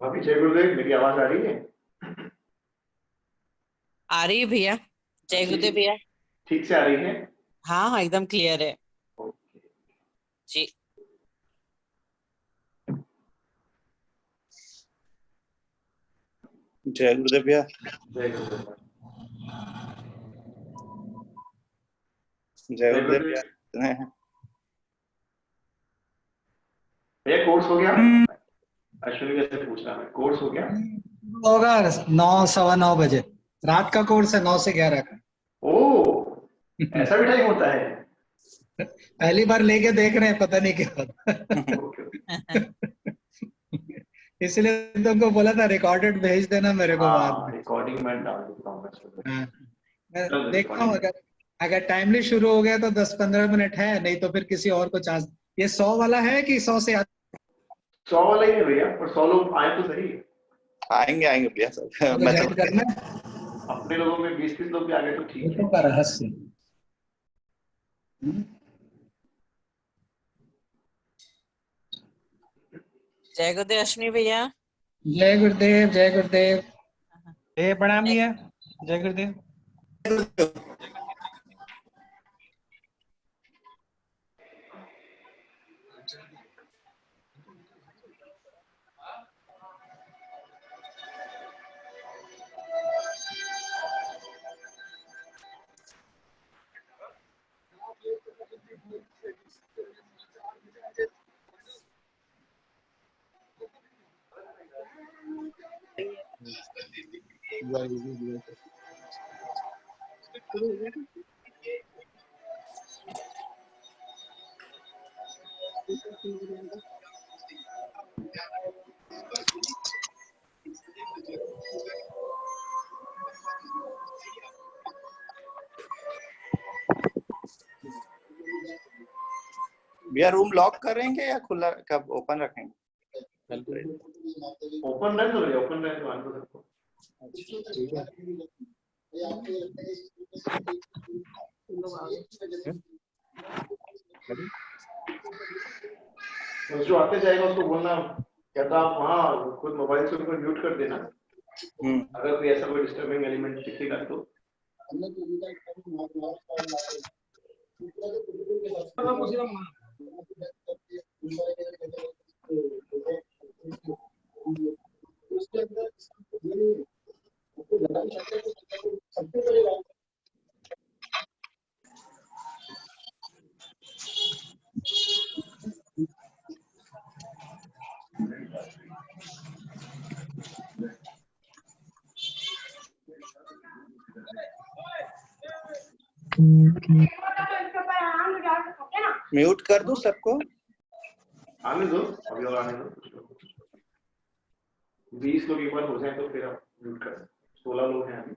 भाभी जय गुरुदेव, मेरी आवाज आ रही है? आ रही है भैया। जय गुरुदेव भैया। ठीक से आ रही है? हाँ हाँ, एकदम क्लियर है ओके। जी। जय गुरुदेव भैया। जय गुरुदेव। जय गुरुदेव भैया। भैया कोर्स हो गया? अश्विनी जैसे पूछ रहा है, कोर्स हो गया? होगा 9 सवा 9 बजे। रात का कोर्स है 9 से 11 का। ओ, ऐसा भी टाइम होता है? पहली बार लेके देख रहे हैं, पता नहीं क्या होता। ओके। इसलिए तुमको बोला था रिकॉर्डेड भेज देना मेरे को बाद हाँ, में। रिकॉर्डिंग में डाल देता हूँ मैं। हाँ, मैं देखता हूँ अगर टाइमली शुरू हो गया तो 10-15 मिनट है, नहीं तो फिर किसी और को चांस। ये 100 वाला है कि 100 से 100 वाला ही है भैया, पर 100 लोग आए तो सही। आएंगे भैया सब। ज्वाइन करना। अपने लोगों में 20-30 लोग भी आ गए तो ठीक है। का रहस्य। जय गुरुदेव अश्विनी भैया। जय गुरुदेव, जय गुरुदेव। प्रणाम भैया। जय गुरुदेव। भैया रूम लॉक करेंगे या खुला कब ओपन रखेंगे? ओपन रह दो, ओपन रह दो, आने दो सबको। तो जो आते जाएगा उसको बोलना, या तो आप वहाँ खुद मोबाइल से उनको म्यूट कर देना। अगर कोई ऐसा कोई डिस्टर्बिंग एलिमेंट दिखेगा तो। म्यूट कर दूं सबको? आने दो, अभी और आने दो। 20 लोग एक बार हो जाए तो फिर आप म्यूट कर। 16 लोग हैं अभी।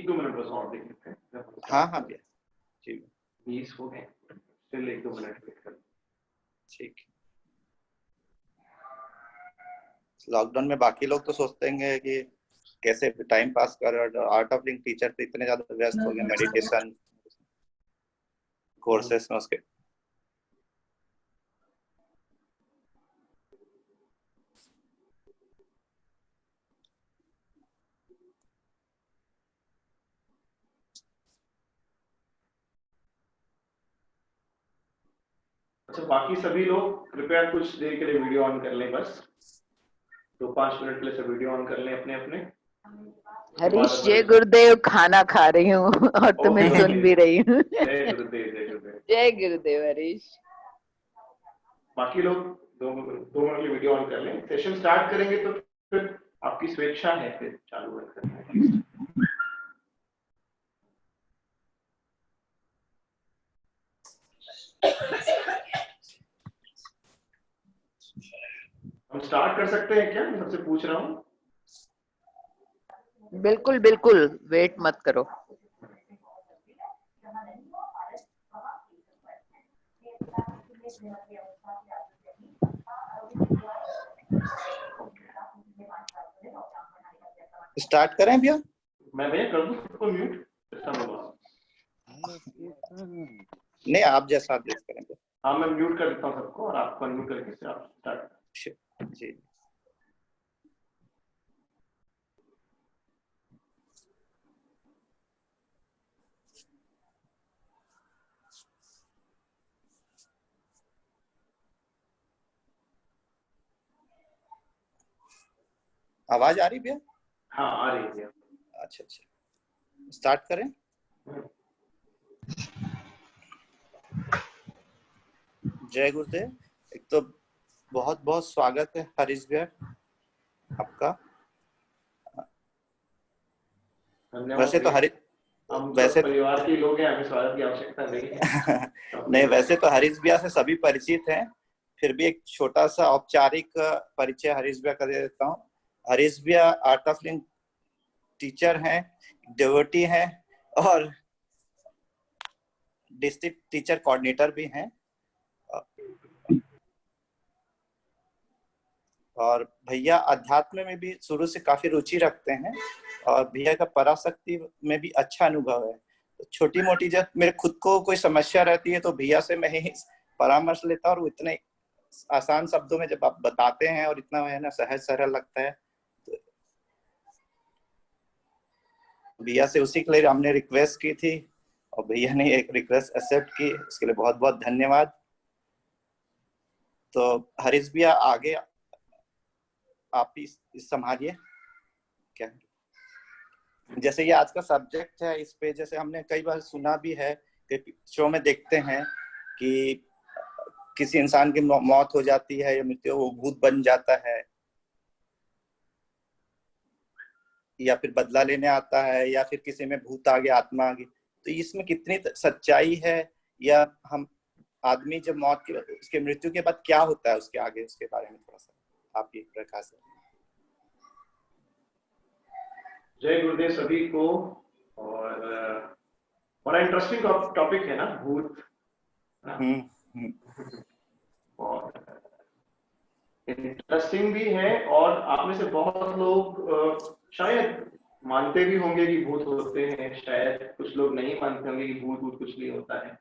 1-2 मिनट बस और देख लेते हैं। हाँ हाँ भैया जी 20 हो गए, स्टिल 1-2 मिनट वेट कर। ठीक। लॉकडाउन में बाकी लोग तो सोचते हैं कि कैसे टाइम पास कर, आर्ट ऑफ लिविंग टीचर तो इतने ज्यादा व्यस्त हो गए मेडिटेशन कोर्सेस में उसके। अच्छा, बाकी सभी लोग कृपया कुछ देर के लिए वीडियो ऑन कर लें, बस 2-5 मिनट के लिए सब वीडियो ऑन कर लें अपने अपने। हरीश जय गुरुदेव, खाना खा रही हूँ और तुम्हें ओके, सुन ओके। भी रही हूँ। जय गुरुदेव, जय गुरुदेव। जय गुरुदेव हरीश। बाकी लोग 2 मिनट के लिए वीडियो ऑन कर लें। सेशन स्टार्ट करेंगे तो फिर आपकी स्वेच्छा है फिर चालू करना है। हम स्टार्ट कर सकते हैं क्या? मैं सबसे पूछ रहा हूँ। बिल्कुल बिल्कुल, वेट मत करो। स्टार्ट करें भैया? मैं भैया कर दूं सबको म्यूट? नहीं, आप जैसा आदेश करेंगे। हाँ, मैं म्यूट कर देता हूँ सबको और आपको अनम्यूट करके से आप स्टार्ट। जी आवाज आ रही भैया? हाँ, आ रही है भैया। अच्छा अच्छा, स्टार्ट करें। जय गुरुदेव। एक तो बहुत बहुत स्वागत है हरीश भैया आपका। वैसे तो वैसे परिवार के लोग हैं, हमें स्वागत की आवश्यकता नहीं है। नहीं, वैसे तो हरीश भैया से सभी परिचित हैं, फिर भी एक छोटा सा औपचारिक परिचय हरीश भैया कर देता हूँ। हरीश भैया आर्ट ऑफ लिविंग टीचर हैं, डिवोटी हैं और डिस्ट्रिक्ट टीचर कोऑर्डिनेटर भी हैं। और भैया अध्यात्म में भी शुरू से काफी रुचि रखते हैं और भैया का पराशक्ति में भी अच्छा अनुभव है। तो छोटी मोटी जब मेरे खुद को कोई समस्या रहती है तो भैया से मैं ही परामर्श लेता हूँ और इतने आसान शब्दों में जब आप बताते हैं और इतना है ना सहज सरल लगता है, तो भैया से उसी के लिए हमने रिक्वेस्ट की थी और भैया ने एक रिक्वेस्ट एक्सेप्ट की, उसके लिए बहुत बहुत धन्यवाद। तो हरीश भैया आगे आप ही संभालिए। क्या जैसे ये आज का सब्जेक्ट है, इस पे जैसे हमने कई बार सुना भी है कि शो में देखते हैं कि किसी इंसान की मौत हो जाती है या मृत्यु, वो भूत बन जाता है या फिर बदला लेने आता है या फिर किसी में भूत आ गया, आत्मा आ गई। तो इसमें कितनी सच्चाई है, या हम आदमी जब मौत की उसके मृत्यु के बाद क्या होता है उसके आगे, उसके बारे में थोड़ा सा आप ये प्रकाश करें। जय गुरुदेव सभी को। और बड़ा इंटरेस्टिंग टॉपिक है ना, भूत। और इंटरेस्टिंग भी है, और आप में से बहुत लोग शायद मानते भी होंगे कि भूत होते हैं, शायद कुछ लोग नहीं मानते होंगे कि भूत कुछ नहीं होता है।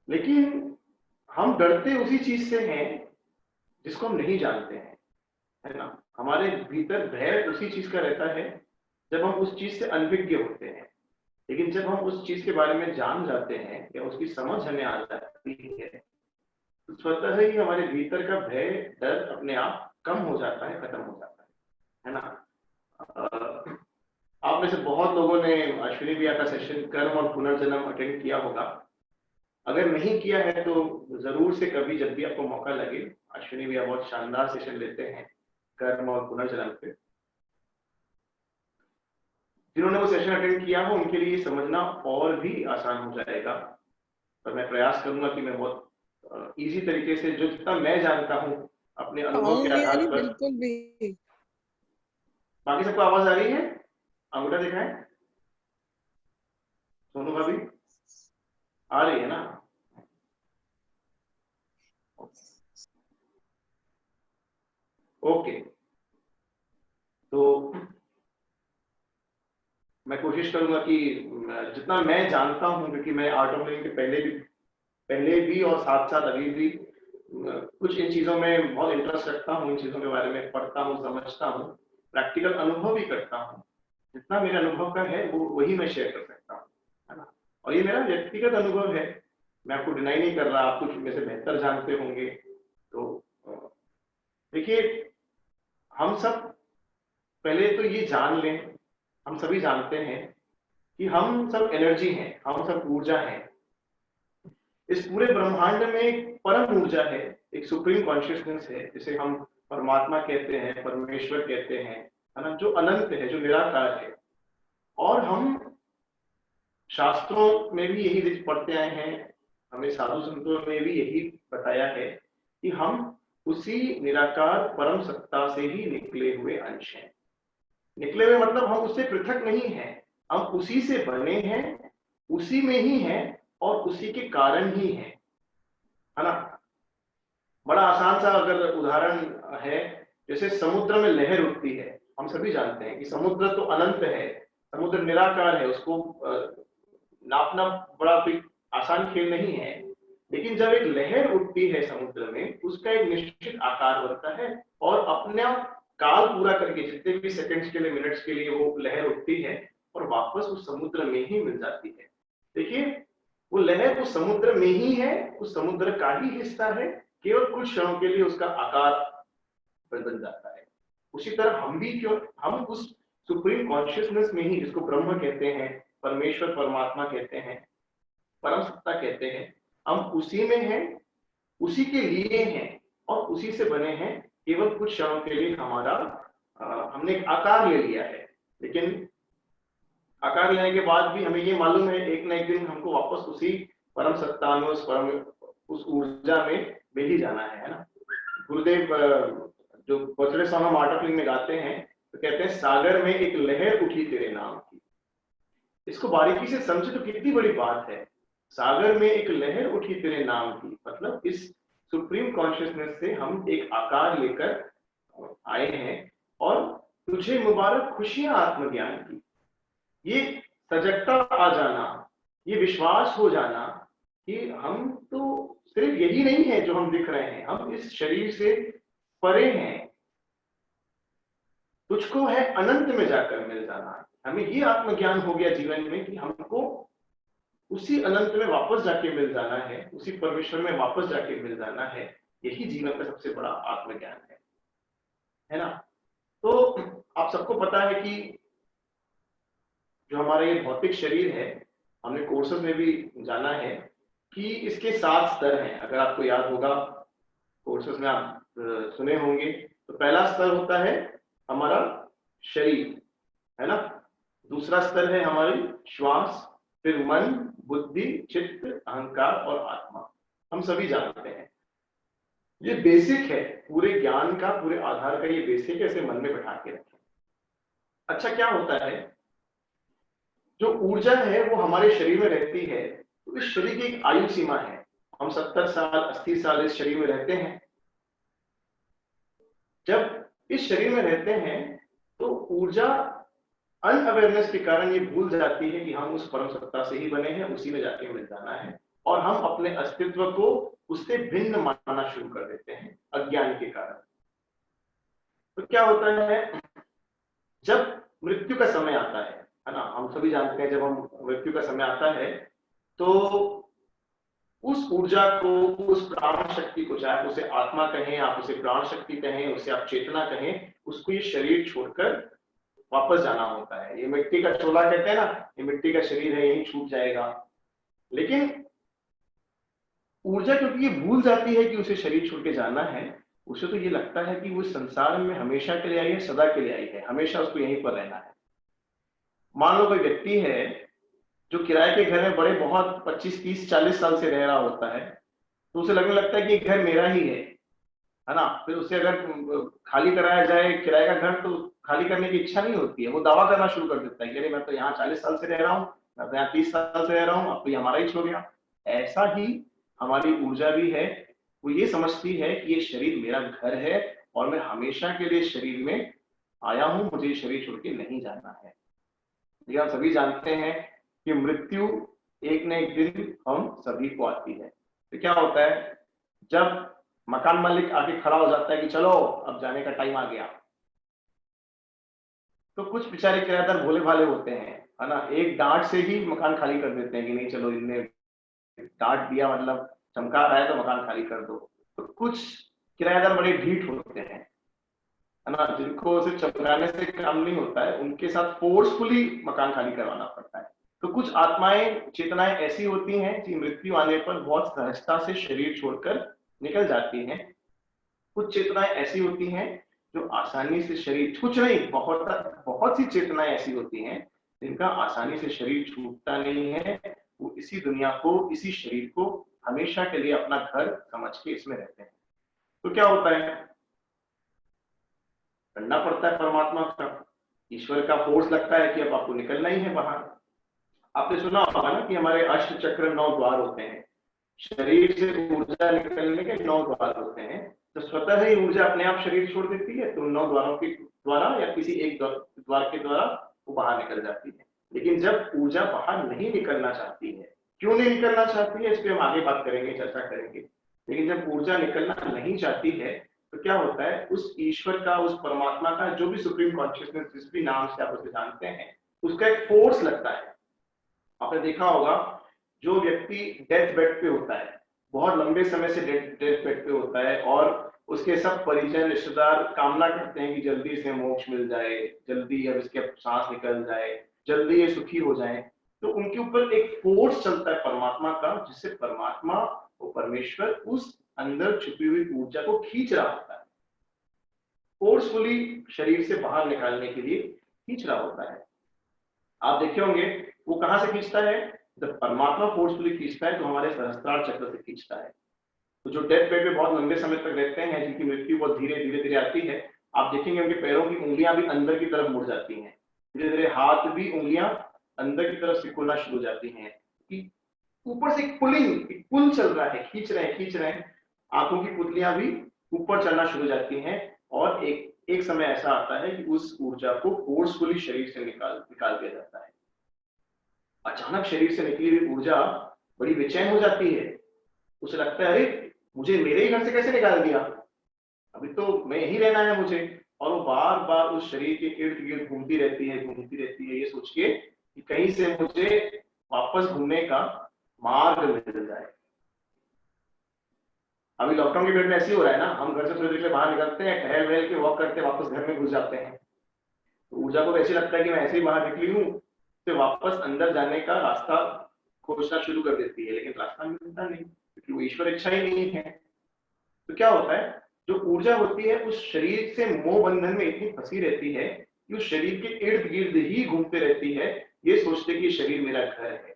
लेकिन हम डरते उसी चीज से हैं जिसको हम नहीं जानते हैं, है ना। हमारे भीतर भय उसी चीज का रहता है जब हम उस चीज से अनभिज्ञ होते हैं। लेकिन जब हम उस चीज के बारे में जान जाते हैं या उसकी समझ हमें आ जाती है तो स्वतः ही हमारे भीतर का भय, डर अपने आप कम हो जाता है, खत्म हो जाता है ना। आप में से बहुत लोगों ने अश्विनी भैया का सेशन कर्म और पुनर्जन्म अटेंड किया होगा। अगर नहीं किया है तो जरूर से कभी जब भी आपको मौका लगे, अश्विनी भैया बहुत शानदार सेशन लेते हैं कर्म और पुनर्जन्म पे। जिन्होंने वो सेशन अटेंड किया हो उनके लिए समझना और भी आसान हो जाएगा। पर मैं प्रयास करूंगा कि मैं बहुत इजी तरीके से, जो जितना मैं जानता हूँ अपने अनुभव के आधार पर। बिल्कुल भी बाकी सबको आवाज आ रही है? अंगूठा दिखाएं। सोनू भाभी आ रही है ना? ओके, तो मैं कोशिश करूंगा कि जितना मैं जानता हूं, क्योंकि मैं आर्ट ऑफ लिविंग के पहले भी और साथ साथ अभी भी कुछ इन चीजों में बहुत इंटरेस्ट रखता हूँ, इन चीजों के बारे में पढ़ता हूँ, समझता हूँ, प्रैक्टिकल अनुभव भी करता हूँ। जितना मेरे अनुभव का है वो वही मैं शेयर कर सकता हूँ, है ना। और ये मेरा व्यक्तिगत अनुभव है, मैं आपको डिनाई नहीं कर रहा, आप कुछ में से बेहतर जानते होंगे। तो देखिए, हम सब पहले तो ये जान लें, हम सभी जानते हैं कि हम सब एनर्जी हैं, हम सब ऊर्जा हैं। इस पूरे ब्रह्मांड में एक परम ऊर्जा है, एक सुप्रीम कॉन्शियसनेस है, जिसे हम परमात्मा कहते हैं, परमेश्वर कहते हैं, है ना, जो अनंत है, जो निराकार है। और हम शास्त्रों में भी यही पढ़ते आए हैं, हमें साधु संतों ने भी यही बताया है कि हम उसी निराकार परम सत्ता से ही निकले हुए अंश हैं। निकले हुए मतलब हम उससे पृथक नहीं हैं, हम उसी से बने हैं, उसी में ही हैं और उसी के कारण ही हैं, है ना। बड़ा आसान सा अगर उदाहरण है, जैसे समुद्र में लहर उठती है, हम सभी जानते हैं कि समुद्र तो अनंत है, समुद्र निराकार है, उसको नापना बड़ा कोई आसान खेल नहीं है। लेकिन जब एक लहर उठती है समुद्र में, उसका एक निश्चित आकार बनता है और अपना काल पूरा करके, जितने भी सेकंड्स के लिए, मिनट्स के लिए वो लहर उठती है और वापस उस समुद्र में ही मिल जाती है। देखिए, वो लहर उस समुद्र में ही है, उस समुद्र का ही हिस्सा है, केवल कुछ क्षणों के लिए उसका आकार बदल जाता है। उसी तरह हम भी हम उस सुप्रीम कॉन्शियसनेस में ही, जिसको ब्रह्म कहते हैं, परमेश्वर परमात्मा कहते हैं, परम सत्ता कहते हैं, हम उसी में हैं, उसी के लिए हैं और उसी से बने हैं। केवल कुछ क्षणों के लिए हमारा हमने एक आकार ले लिया है, लेकिन आकार लेने के बाद भी हमें ये मालूम है एक ना एक दिन हमको वापस उसी परम सत्ता में, उस ऊर्जा में मिल ही जाना है ना। गुरुदेव जो बर्थडे सॉन्ग हम आर्ट ऑफ लिविंग में गाते हैं, तो कहते हैं, सागर में एक लहर उठी तेरे नाम की। इसको बारीकी से समझे तो कितनी बड़ी बात है। सागर में एक लहर उठी तेरे नाम की, मतलब इस सुप्रीम कॉन्शियसनेस से हम एक आकार लेकर आए हैं और तुझे मुबारक खुशियां आत्मज्ञान की। ये सजगता आ जाना, ये विश्वास हो जाना कि हम तो सिर्फ यही नहीं है जो हम दिख रहे हैं, हम इस शरीर से परे हैं, तुझको है अनंत में जाकर मिल जाना। हमें ये आत्मज्ञान हो गया जीवन में कि हमको उसी अनंत में वापस जाके मिल जाना है, उसी परमेश्वर में वापस जाके मिल जाना है। यही जीवन का सबसे बड़ा आत्मज्ञान है ना। तो आप सबको पता है कि जो हमारा ये भौतिक शरीर है, हमने कोर्सेज में भी जाना है कि इसके 7 स्तर हैं। अगर आपको याद होगा, कोर्सेज में आप सुने होंगे, तो पहला स्तर होता है हमारा शरीर, है ना। दूसरा स्तर है हमारी श्वास, फिर मन, बुद्धि, चित्त, अहंकार और आत्मा। हम सभी जानते हैं, ये बेसिक है पूरे ज्ञान का, पूरे आधार का ये बेसिक है, इसे मन में बैठा के रखें। अच्छा, क्या होता है, जो ऊर्जा है वो हमारे शरीर में रहती है, तो इस शरीर की एक आयु सीमा है। हम 70 साल 80 साल इस शरीर में रहते हैं। जब इस शरीर में रहते हैं तो ऊर्जा अनअवेयरनेस के कारण ये भूल जाती है कि हम उस परम सत्ता से ही बने हैं, उसी में जाके मिल जाना है, और हम अपने अस्तित्व को उससे भिन्न मानना शुरू कर देते हैं अज्ञान के कारण। तो क्या होता है, जब मृत्यु का समय आता है ना, हम सभी जानते हैं, जब हम मृत्यु का समय आता है तो उस ऊर्जा को, उस प्राण शक्ति को, चाहे उसे आत्मा कहें, आप उसे प्राण शक्ति कहें, उसे आप चेतना कहें, उसको ये शरीर छोड़कर वापस जाना होता है। ये मिट्टी का चोला कहते हैं ना, ये मिट्टी का शरीर है, यही छूट जाएगा। लेकिन ऊर्जा क्योंकि ये भूल जाती है कि उसे शरीर छोड़ के जाना है, उसे तो ये लगता है कि वो संसार में हमेशा के लिए आई है, सदा के लिए आई है, हमेशा उसको यहीं पर रहना है। मान लो कोई व्यक्ति है जो किराए के घर में बड़े बहुत 25 30 40 साल से रह रहा होता है, तो उसे लगने लगता है कि ये घर मेरा ही है है ना। फिर उसे अगर खाली कराया जाए किराए का घर तो खाली करने की इच्छा नहीं होती है, वो दावा करना शुरू कर देता है कि अरे मैं तो यहाँ 40 साल से रह रहा हूँ, मैं तो यहाँ 30 साल से रह रहा हूँ, अब तो ये हमारा ही छोड़ गया। ऐसा ही हमारी ऊर्जा भी है, वो ये समझती है कि ये शरीर मेरा घर है और मैं हमेशा के लिए शरीर में आया हूं, मुझे शरीर छोड़ के नहीं जाना है। ये हम सभी जानते हैं कि मृत्यु एक न एक दिन हम सभी को आती है। तो क्या होता है, जब मकान मालिक आके खड़ा हो जाता है कि चलो अब जाने का टाइम आ गया, तो कुछ बेचारे किराएदार भोले भाले होते हैं, है ना, एक डांट से ही मकान खाली कर देते हैं कि नहीं चलो इनने डांट दिया मतलब चमका रहा है तो मकान खाली कर दो। तो कुछ किराएदार बड़े ढीठ होते हैं, है ना, जिनको सिर्फ चमकाने से काम नहीं होता है, उनके साथ फोर्सफुली मकान खाली करवाना पड़ता है। तो कुछ आत्माएं चेतनाएं ऐसी होती हैं कि मृत्यु आने पर बहुत सहजता से शरीर छोड़कर निकल जाती हैं। कुछ चेतनाएं ऐसी होती हैं जो आसानी से शरीर, कुछ नहीं, बहुत सी चेतनाएं ऐसी होती हैं जिनका आसानी से शरीर छूटता नहीं है, वो इसी दुनिया को, इसी शरीर को हमेशा के लिए अपना घर समझ के इसमें रहते हैं। तो क्या होता है, करना पड़ता है परमात्मा का, ईश्वर का फोर्स लगता है कि अब आपको निकलना ही है बाहर। आपने सुना होगा ना कि हमारे अष्ट चक्र 9 द्वार होते हैं, शरीर से ऊर्जा निकलने के 9 द्वार होते हैं। तो स्वतः ही ऊर्जा अपने आप शरीर छोड़ देती है, तो 9 द्वारों के द्वारा या किसी एक द्वार के द्वारा वो बाहर निकल जाती है। लेकिन जब ऊर्जा बाहर नहीं निकलना चाहती है, क्यों नहीं निकलना चाहती है इस पर हम आगे बात करेंगे, चर्चा करेंगे। लेकिन जब ऊर्जा निकलना नहीं चाहती है तो क्या होता है, उस ईश्वर का, उस परमात्मा का, जो भी सुप्रीम कॉन्शियसनेस जिस भी नाम से आप उसे जानते हैं, उसका एक फोर्स लगता है। आपने देखा होगा जो व्यक्ति डेथ बेड पे होता है, बहुत लंबे समय से डेथ बेड पे होता है और उसके सब परिजन रिश्तेदार कामना करते हैं कि जल्दी से मोक्ष मिल जाए, जल्दी अब इसके सांस निकल जाए, जल्दी ये सुखी हो जाए, तो उनके ऊपर एक फोर्स चलता है परमात्मा का, जिससे परमात्मा और परमेश्वर उस अंदर छुपी हुई ऊर्जा को खींच रहा होता है, फोर्सफुली शरीर से बाहर निकालने के लिए खींच रहा होता है। आप देखे होंगे वो कहां से खींचता है, जब परमात्मा फोर्सफुली खींचता है तो हमारे सहस्त्रार चक्र से खींचता है। तो जो डेथ बेड पे बहुत लंबे समय तक रहते हैं, जिनकी मृत्यु बहुत धीरे धीरे आती है, आप देखेंगे उनके पैरों की उंगलियां भी अंदर की तरफ मुड़ जाती हैं, धीरे धीरे हाथ भी, उंगलियां अंदर की तरफ सिकुड़ना शुरू हो जाती हैं, कि ऊपर से एक पुलिंग, एक पुल चल रहा है, खींच रहे हैं। आंखों की पुतलियां भी ऊपर चलना शुरू हो जाती हैं और एक समय ऐसा आता है कि उस ऊर्जा को फोर्सफुली शरीर से निकाल दिया जाता है। अचानक शरीर से निकली हुई ऊर्जा बड़ी बेचैन हो जाती है, उसे लगता है अरे मुझे मेरे ही घर से कैसे निकाल दिया, अभी तो मैं यही रहना है मुझे। और वो बार बार उस शरीर के इर्द गिर्द घूमती रहती है ये सोच के कि कहीं से मुझे वापस घूमने का मार्ग मिल जाए। अभी लॉकडाउन के पीरियड में ऐसे ही हो रहा है ना, हम घर से थोड़ी देर के बाहर निकलते हैं, टहल वहल के वॉक करते हैं, वापस घर में घुस जाते हैं। तो ऊर्जा को वैसे लगता है कि मैं ऐसे ही बाहर निकली हूँ, तो वापस अंदर जाने का रास्ता खोजना शुरू कर देती है, लेकिन रास्ता मिलता नहीं क्योंकि वो ईश्वर इच्छा ही नहीं है। तो क्या होता है, जो ऊर्जा होती है उस शरीर से मोह बंधन में इतनी फंसी रहती है कि उस शरीर के इर्द गिर्द ही घूमते रहती है, ये सोचते कि शरीर मेरा घर है।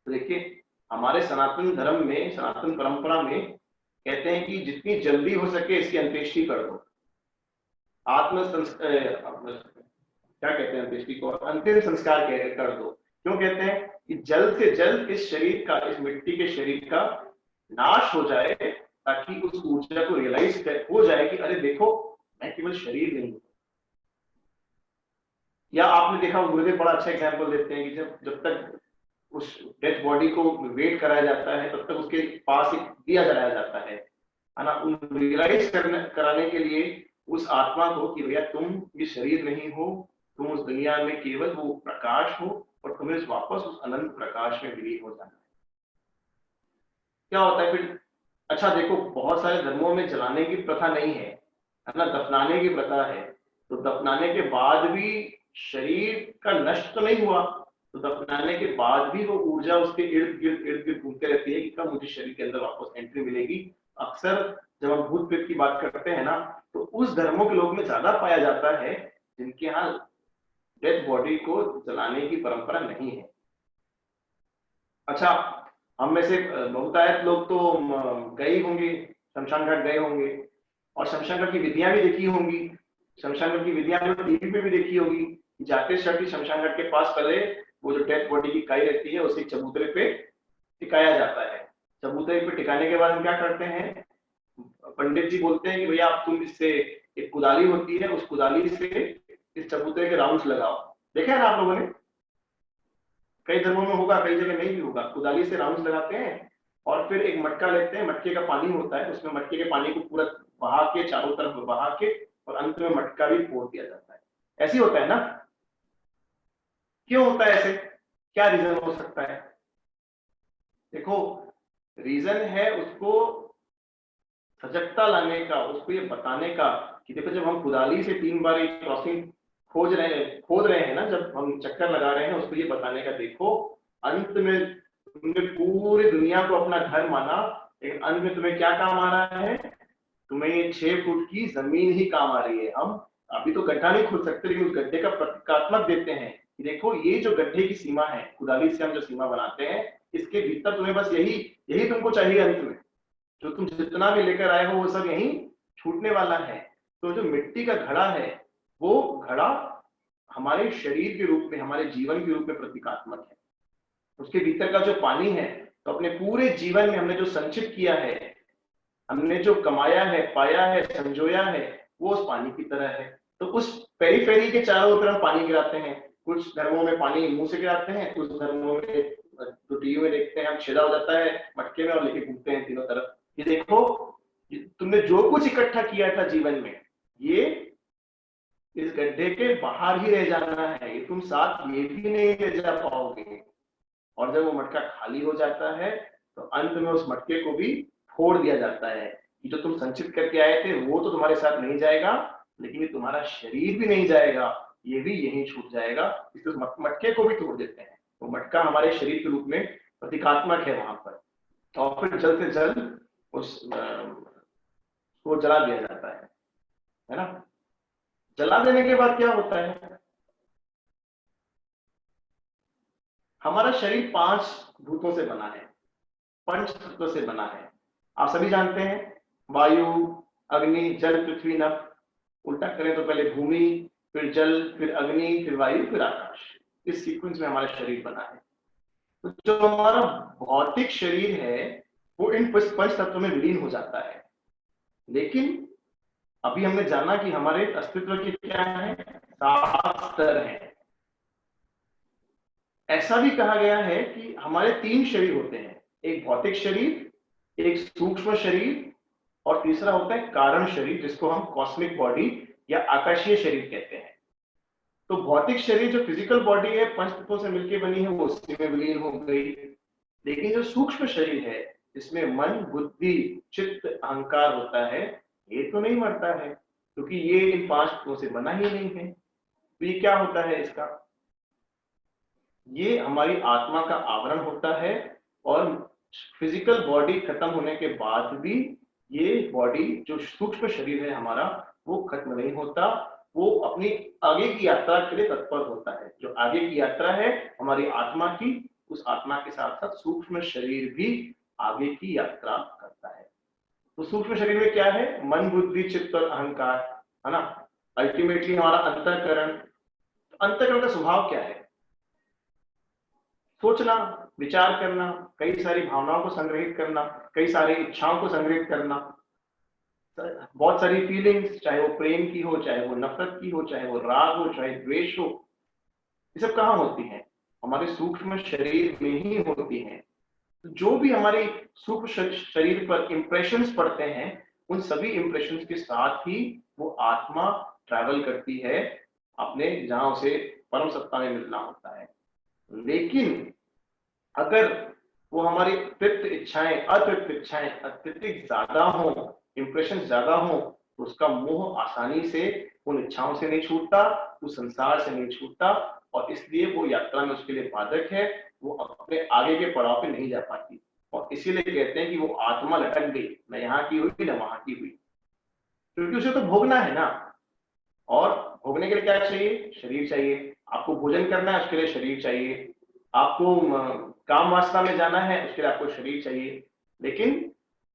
तो देखिए हमारे सनातन धर्म में, सनातन परंपरा में कहते हैं कि जितनी जल्दी हो सके इसकी अंत्येष्टि कर दो, क्या कहते हैं अंत्येष्टि को, अंतिम संस्कार कर दो। क्यों कहते हैं कि जल्द से जल्द इस शरीर का, इस मिट्टी के शरीर का नाश हो जाए, ताकि उस ऊर्जा को रियलाइज हो जाए कि अरे देखो मैं केवल शरीर नहीं हूं। या आपने देखा गुरुदेव बड़ा अच्छा एग्जाम्पल देते हैं कि जब तक उस डेथ बॉडी को वेट कराया जाता है तब तक उसके पास एक दिया जलाया जाता है ना, उन रियलाइज कराने के लिए उस आत्मा को कि भैया तुम ये शरीर नहीं हो, तुम उस दुनिया में केवल वो प्रकाश हो और तुम्हें वापस उस अनंत प्रकाश में विलीन हो जाना है। क्या होता है फिर, अच्छा देखो बहुत सारे धर्मों में जलाने की प्रथा नहीं है ना, दफनाने की प्रथा है। तो दफनाने के बाद भी शरीर का नष्ट तो नहीं हुआ, तो दफनाने के बाद भी वो ऊर्जा उसके इर्द गिर्द घूमते रहती है कि कब मुझे शरीर के अंदर वापस एंट्री मिलेगी। अक्सर जब हम भूत प्रेत की बात करते हैं ना, तो उस धर्मों के लोग में ज्यादा पाया जाता है जिनके यहाँ डेड बॉडी को जलाने की परंपरा नहीं है। अच्छा, हम में से बहुतायत लोग तो गए होंगे, शमशान घाट गए होंगे, और शमशान घाट की विधियां भी देखी होंगी, शमशान घाट की विधियां आपने टीवी पे भी देखी होगी। जाते समय शमशान घाट के पास पहले वो जो डेड बॉडी की काई रहती है उसे चबूतरे पे टिकाया जाता है। चबूतरे पे टिकाने के बाद हम क्या करते हैं, पंडित जी बोलते हैं कि भैया आप तुम इससे, एक कुदाली होती है, उस कुदाली से इस चबूतरे के राउंड्स लगाओ। देखा है ना आप लोगों ने, कई धर्मों में होगा, कई जगह नहीं भी होगा। कुदाली से राउंड्स लगाते हैं और फिर एक मटका लेते हैं, मटके का पानी होता है, उसमें मटके के पानी को पूरा बहा के, चारों तरफ बहा के, और अंत में मटका भी फोड़ दिया जाता है। ऐसे होता है ना? क्यों होता है ऐसे, क्या रीजन हो सकता है? देखो, रीजन है उसको सजगता लाने का, उसको ये बताने का कि देखो जब हम कुदाली से 3 बार एक क्रॉसिंग खोद रहे हैं ना, जब हम चक्कर लगा रहे हैं, उसको ये बताने का देखो अंत में तुमने पूरी दुनिया को अपना घर माना, लेकिन अंत में तुम्हें क्या काम आ रहा है? तुम्हें ये 6 फुट की जमीन ही काम आ रही है। हम अभी तो गड्ढा नहीं खोद सकते, लेकिन उस गड्ढे का प्रतीकात्मक देते हैं कि देखो ये जो गड्ढे की सीमा है, कुदाली से हम जो सीमा बनाते हैं, इसके भीतर तुम्हें बस यही तुमको चाहिए। अंत में जो तुम जितना भी लेकर आए हो वो सब यही छूटने वाला है। तो जो मिट्टी का घड़ा है, वो घड़ा हमारे शरीर के रूप में, हमारे जीवन के रूप में प्रतीकात्मक है। उसके भीतर का जो पानी है, तो अपने पूरे जीवन में हमने जो संचित किया है, हमने जो कमाया है, पाया है, संजोया है, वो उस पानी की तरह है। तो उस पेरीफेरी के चारों तरफ पानी गिराते हैं। कुछ धर्मों में पानी मुंह से गिराते हैं, कुछ धर्मों में तो टीवी में देखते हैं हम, छेदा हो जाता है मटके में और लेके घूमते हैं तीनों तरफ। ये देखो तुमने जो कुछ इकट्ठा किया था जीवन में, ये इस गड्ढे के बाहर ही रह जाना है, ये तुम साथ ये भी नहीं ले जा पाओगे। और जब वो मटका खाली हो जाता है तो अंत में उस मटके को भी फोड़ दिया जाता है कि जो तुम संचित करके आए थे वो तो तुम्हारे साथ नहीं जाएगा, लेकिन ये तुम्हारा शरीर भी नहीं जाएगा, ये भी यहीं छूट जाएगा। इसलिए मटके को भी तोड़ देते हैं। तो मटका हमारे शरीर के रूप में प्रतीकात्मक है वहां पर। और फिर जल्द से जल्द उसको जला दिया जाता है ना? जला देने के बाद क्या होता है? हमारा शरीर 5 भूतों से बना है, 5 तत्वों से बना है। आप सभी जानते हैं, वायु, अग्नि, जल, पृथ्वी, नभ। उल्टा करें तो पहले भूमि, फिर जल, फिर अग्नि, फिर वायु, फिर आकाश। इस सीक्वेंस में हमारा शरीर बना है। तो जो हमारा भौतिक शरीर है वो इन 5 तत्वों में विलीन हो जाता है। लेकिन अभी हमने जाना कि हमारे अस्तित्व के क्या है, 7 स्तर हैं। ऐसा भी कहा गया है कि हमारे 3 शरीर होते हैं, एक भौतिक शरीर, एक सूक्ष्म शरीर, और तीसरा होता है कारण शरीर, जिसको हम कॉस्मिक बॉडी या आकाशीय शरीर कहते हैं। तो भौतिक शरीर जो फिजिकल बॉडी है 5 तत्वों से मिलकर बनी है, वो उसी में विलीन हो गई। लेकिन जो सूक्ष्म शरीर है, जिसमें मन, बुद्धि, चित्त, अहंकार होता है, ये तो नहीं मरता है, क्योंकि ये इन 5 तत्वों से बना ही नहीं है। तो ये क्या होता है इसका? ये हमारी आत्मा का आवरण होता है। और फिजिकल बॉडी खत्म होने के बाद भी ये बॉडी, जो सूक्ष्म शरीर है हमारा, वो खत्म नहीं होता। वो अपनी आगे की यात्रा के लिए तत्पर होता है। जो आगे की यात्रा है हमारी आत्मा की, उस आत्मा के साथ साथ सूक्ष्म शरीर भी आगे की यात्रा करता है। तो सूक्ष्म शरीर में क्या है? मन, बुद्धि, चित्त और अहंकार, है ना? अल्टीमेटली हमारा अंतःकरण। अंतःकरण का स्वभाव क्या है? सोचना, विचार करना, कई सारी भावनाओं को संग्रहित करना, कई सारी इच्छाओं को संग्रहित करना, बहुत सारी फीलिंग्स, चाहे वो प्रेम की हो, चाहे वो नफरत की हो, चाहे वो राग हो, चाहे द्वेष हो, ये सब कहाँ होती हैं? हमारे सूक्ष्म शरीर में ही होती हैं। जो भी हमारे सूक्ष्म शरीर पर इंप्रेशंस पड़ते हैं, उन सभी इंप्रेशंस के साथ ही वो आत्मा ट्रैवल करती है अपने, जहां उसे परम सत्ता में मिलना होता है। लेकिन अगर वो हमारी तृप्त इच्छाएं, अतृप्त इच्छाएं अत्यधिक ज्यादा हो, इंप्रेशन ज्यादा हो, तो उसका मोह आसानी से उन इच्छाओं से नहीं छूटता, उस संसार से नहीं छूटता, और इसलिए वो यात्रा में उसके लिए बाधक है। वो अपने आगे के पड़ाव पे नहीं जा पाती, और इसीलिए कहते हैं कि वो आत्मा लटक गई, न यहाँ की हुई न वहां की हुई, क्योंकि उसे तो भोगना है ना। और भोगने के लिए क्या चाहिए? शरीर चाहिए। आपको भोजन करना है, उसके लिए शरीर चाहिए। आपको काम वासना में जाना है, उसके लिए आपको शरीर चाहिए। लेकिन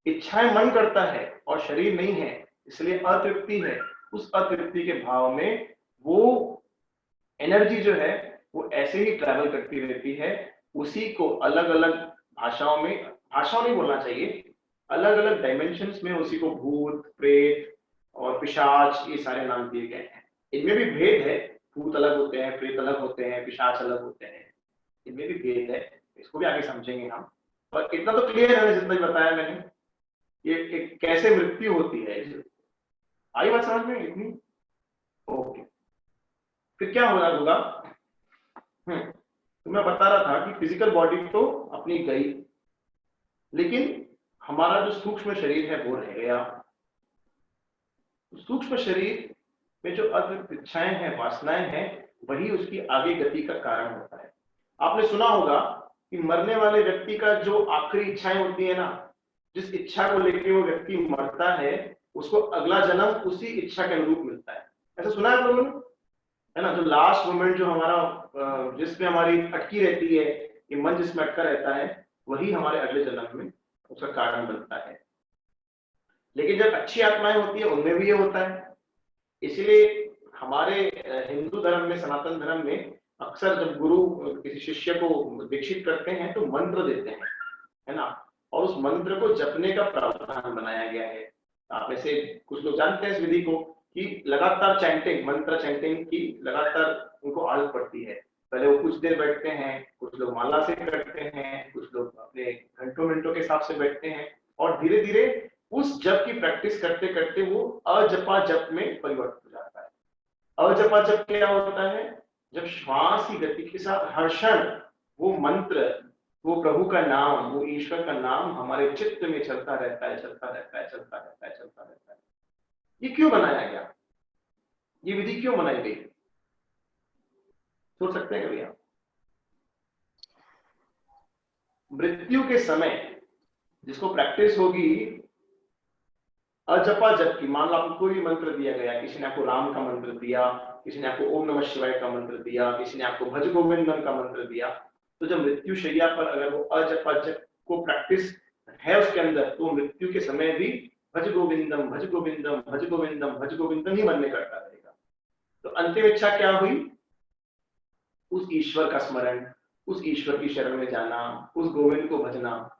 इच्छाएं मन करता है और शरीर नहीं है, इसलिए अतृप्ति है, उस अतृप्ति के भाव में वो एनर्जी जो है वो ऐसे ही ट्रैवल करती रहती है, उसी को अलग अलग भाषाओं में, भाषा नहीं बोलना चाहिए, अलग अलग डायमेंशंस में उसी को भूत, प्रेत और पिशाच ये सारे नाम दिए गए हैं। इनमें भी भेद है, भूत अलग होते हैं, प्रेत अलग होते हैं, पिशाच अलग होते हैं, इनमें भी भेद है, इसको भी आगे समझेंगे हम। पर इतना तो क्लियर है जितना बताया मैंने, ये एक कैसे मृत्यु होती है, आई बात समझ में इतनी? ओके, फिर क्या होगा? तो मैं बता रहा था कि फिजिकल बॉडी तो अपनी गई, लेकिन हमारा जो सूक्ष्म शरीर है वो रह गया। सूक्ष्म शरीर में जो अतृप्त इच्छाएं हैं, वासनाएं हैं, वही उसकी आगे गति का कारण होता है। आपने सुना होगा कि मरने वाले व्यक्ति का जो आखिरी इच्छाएं होती है ना, जिस इच्छा को लेकर वो व्यक्ति मरता है, उसको अगला जन्म उसी इच्छा के अनुरूप मिलता है। ऐसा सुना है आप लोगों ने, है ना? जो लास्ट मोमेंट जो हमारा जिसमें हमारी अटकी रहती है, ये मन जिसमें अटका रहता है, वही हमारे अगले जन्म में उसका कारण बनता है। लेकिन जब अच्छी आत्माएं होती है उनमें भी ये होता है। इसीलिए हमारे हिंदू धर्म में, सनातन धर्म में अक्सर जब गुरु किसी शिष्य को दीक्षित करते हैं तो मंत्र देते हैं, है ना? और उस मंत्र को जपने का प्रावधान बनाया गया है। आप में से कुछ लोग जानते हैं इस विधि को कि लगातार चैंटिंग, मंत्र चैंटिंग की लगातार उनको आदत पड़ती है। पहले वो कुछ देर बैठते हैं, कुछ लोग माला से करते हैं, कुछ लोग अपने घंटों मिनटों के हिसाब से बैठते हैं, और धीरे धीरे उस जप की प्रैक्टिस करते करते वो अजपा जप में परिवर्तित हो जाता है। अजपा जप क्या होता है? जब श्वास की गति के साथ हर क्षण वो मंत्र, वो प्रभु का नाम, वो ईश्वर का नाम हमारे चित्त में चलता रहता है, चलता रहता है, चलता रहता है, चलता रहता है। ये क्यों बनाया गया? ये विधि क्यों बनाई गई? सोच सकते हैं कभी आप? मृत्यु के समय जिसको प्रैक्टिस होगी अजपा जप की, मान लो आपको कोई भी मंत्र दिया गया, किसी ने आपको राम का मंत्र दिया, किसी ने आपको ओम नमः शिवाय का मंत्र दिया, किसी ने आपको भज गोविंदम का मंत्र दिया, तो जब मृत्यु शैया पर अगर वो अजपा जप को प्रैक्टिस है उसके अंदर, तो मृत्यु के समय भी भज गोविंदम, भज गोविंदम, भज गोविंदम, भज गोविंदम ही मन में करता रहेगा। तो अंतिम इच्छा क्या हुई? उस ईश्वर का स्मरण, उस ईश्वर की शरण में जाना, उस गोविंद को भजना।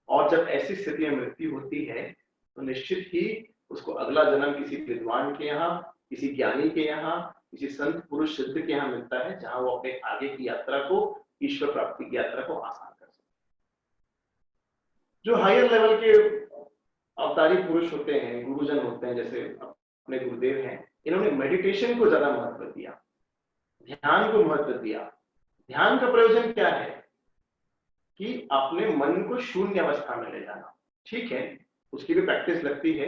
और जब ऐसी स्थिति में मृत्यु होती है तो निश्चित ही उसको अगला जन्म किसी विद्वान के यहाँ, किसी ज्ञानी के यहाँ, किसी संत पुरुष सिद्ध के यहाँ मिलता है, जहां वो अपने आगे की यात्रा को, ईश्वर प्राप्ति की यात्रा को आसान कर सकते। जो हायर लेवल के अवतारी पुरुष होते हैं, गुरुजन होते हैं, जैसे अपने गुरुदेव हैं, इन्होंने मेडिटेशन को ज्यादा महत्व दिया, ध्यान को महत्व दिया। ध्यान का प्रयोजन क्या है? कि अपने मन को शून्य अवस्था में ले जाना। ठीक है, उसकी भी प्रैक्टिस लगती है,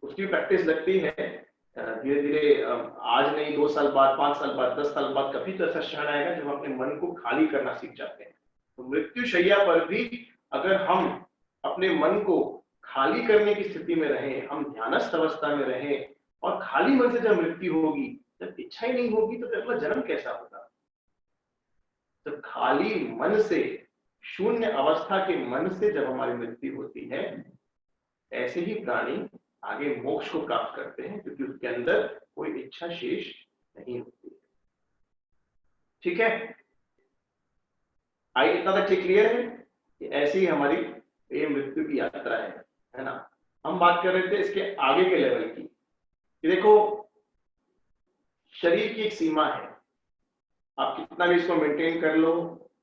उसकी प्रैक्टिस लगती है। धीरे धीरे आज नहीं, 2 साल बाद, 5 साल बाद, 10 साल बाद कभी तो ऐसा क्षण आएगा जब हम अपने मन को खाली करना सीख जाते हैं। तो मृत्यु शैया पर भी अगर हम अपने मन को खाली करने की स्थिति में रहें, हम ध्यानस्थ अवस्था में रहें, और खाली मन से जब मृत्यु होगी, जब इच्छा ही नहीं होगी, तो फिर अगला जन्म कैसा होगा? जब खाली मन से, शून्य अवस्था के मन से जब हमारी मृत्यु होती है, ऐसे ही प्राणी आगे मोक्ष को प्राप्त करते हैं, क्योंकि उसके अंदर कोई इच्छा शेष नहीं होती। ठीक है, आई इतना तक क्लियर है कि ऐसी ही हमारी ये मृत्यु की यात्रा है ना? हम बात कर रहे थे इसके आगे के लेवल की, कि देखो शरीर की एक सीमा है, आप कितना भी इसको मेंटेन कर लो,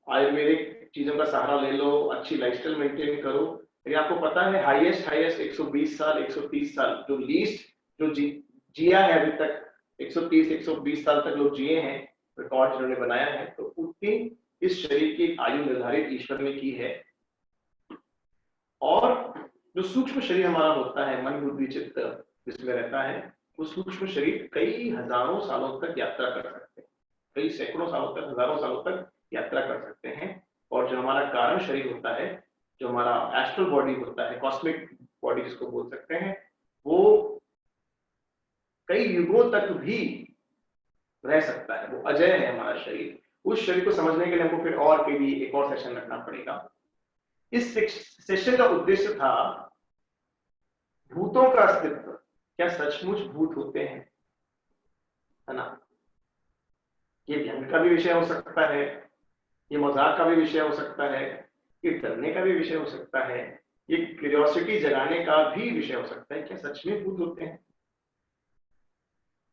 आयुर्वेदिक चीजों का सहारा ले लो, अच्छी लाइफस्टाइल मेंटेन करो, लेकिन आपको पता है हाईएस्ट 120 साल, 130 साल, जो लीस्ट जो जिया है अभी तक, 130 120 साल तक लोग जिए हैं, रिकॉर्ड जिन्होंने बनाया है, तो उतनी इस शरीर की आयु निर्धारित ईश्वर ने की है। और जो सूक्ष्म शरीर हमारा होता है, मन बुद्धि चित्त जिसमें रहता है, वो सूक्ष्म शरीर कई हजारों सालों तक यात्रा कर सकते हैं, कई सैकड़ों सालों तक, हजारों सालों तक यात्रा कर सकते हैं। और जो हमारा कारण शरीर होता है, जो हमारा एस्ट्रल बॉडी होता है, कॉस्मिक बॉडी जिसको बोल सकते हैं, वो कई युगों तक भी रह सकता है, वो अजय है हमारा शरीर। उस शरीर को समझने के लिए हमको फिर और के लिए एक और सेशन रखना पड़ेगा। इस सेशन का उद्देश्य था भूतों का अस्तित्व, क्या सचमुच भूत होते हैं, है ना। ये व्यंग का भी विषय हो सकता है, ये मजाक का भी विषय हो सकता है, ये डरने का भी विषय हो सकता है, ये क्यूरियोसिटी जगाने का भी विषय हो सकता है, क्या सच में भूत होते हैं।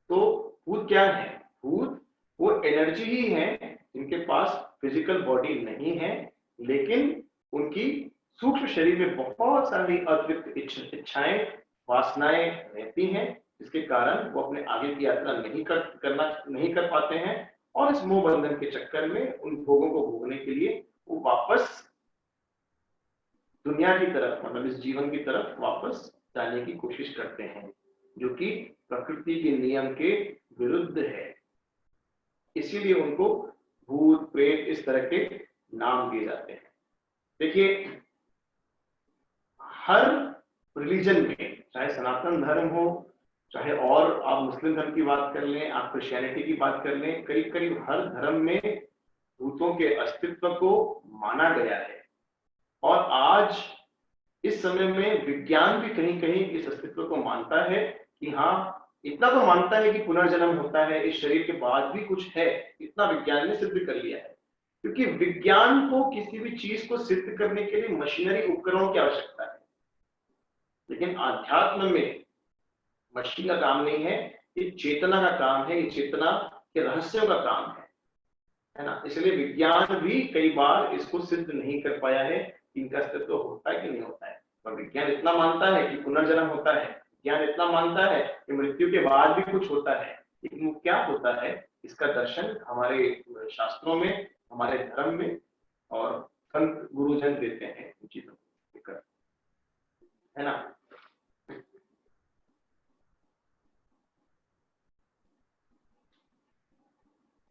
तो भूत क्या है? भूत वो एनर्जी ही है जिनके पास फिजिकल बॉडी नहीं है, लेकिन उनकी सूक्ष्म शरीर में बहुत सारी अतिरिक्त इच्छाएं, वासनाएं रहती हैं, जिसके कारण वो अपने आगे की यात्रा नहीं कर पाते हैं, और इस मोह बंधन के चक्कर में उन भोगों को भोगने के लिए वो वापस दुनिया की तरफ, मतलब इस जीवन की तरफ वापस जाने की कोशिश करते हैं, जो कि प्रकृति के नियम के विरुद्ध है। इसीलिए उनको भूत प्रेत इस तरह के नाम दिए जाते हैं। देखिए, हर रिलीजन में, चाहे सनातन धर्म हो, चाहे और आप मुस्लिम धर्म की बात कर लें, आप क्रिश्चियनिटी की बात कर लें, करीब करीब हर धर्म में भूतों के अस्तित्व को माना गया है। और आज इस समय में विज्ञान भी कहीं कहीं इस अस्तित्व को मानता है कि हाँ, इतना तो मानता है कि पुनर्जन्म होता है, इस शरीर के बाद भी कुछ है, इतना विज्ञान ने सिद्ध कर लिया है। क्योंकि विज्ञान को किसी भी चीज को सिद्ध करने के लिए मशीनरी उपकरणों की आवश्यकता है, लेकिन आध्यात्म में मशीन का काम नहीं है, ये चेतना का काम है, ये चेतना के रहस्यों का काम है ना। इसलिए विज्ञान भी कई बार इसको सिद्ध नहीं कर पाया है कि इनका अस्तित्व होता है कि नहीं होता है। पर विज्ञान इतना मानता है कि पुनर्जन्म होता है, विज्ञान इतना मानता है कि मृत्यु के बाद भी कुछ होता है, लेकिन वो क्या होता है इसका दर्शन हमारे शास्त्रों में, हमारे धर्म में और संत गुरुजन देते हैं इन चीजों को, है ना।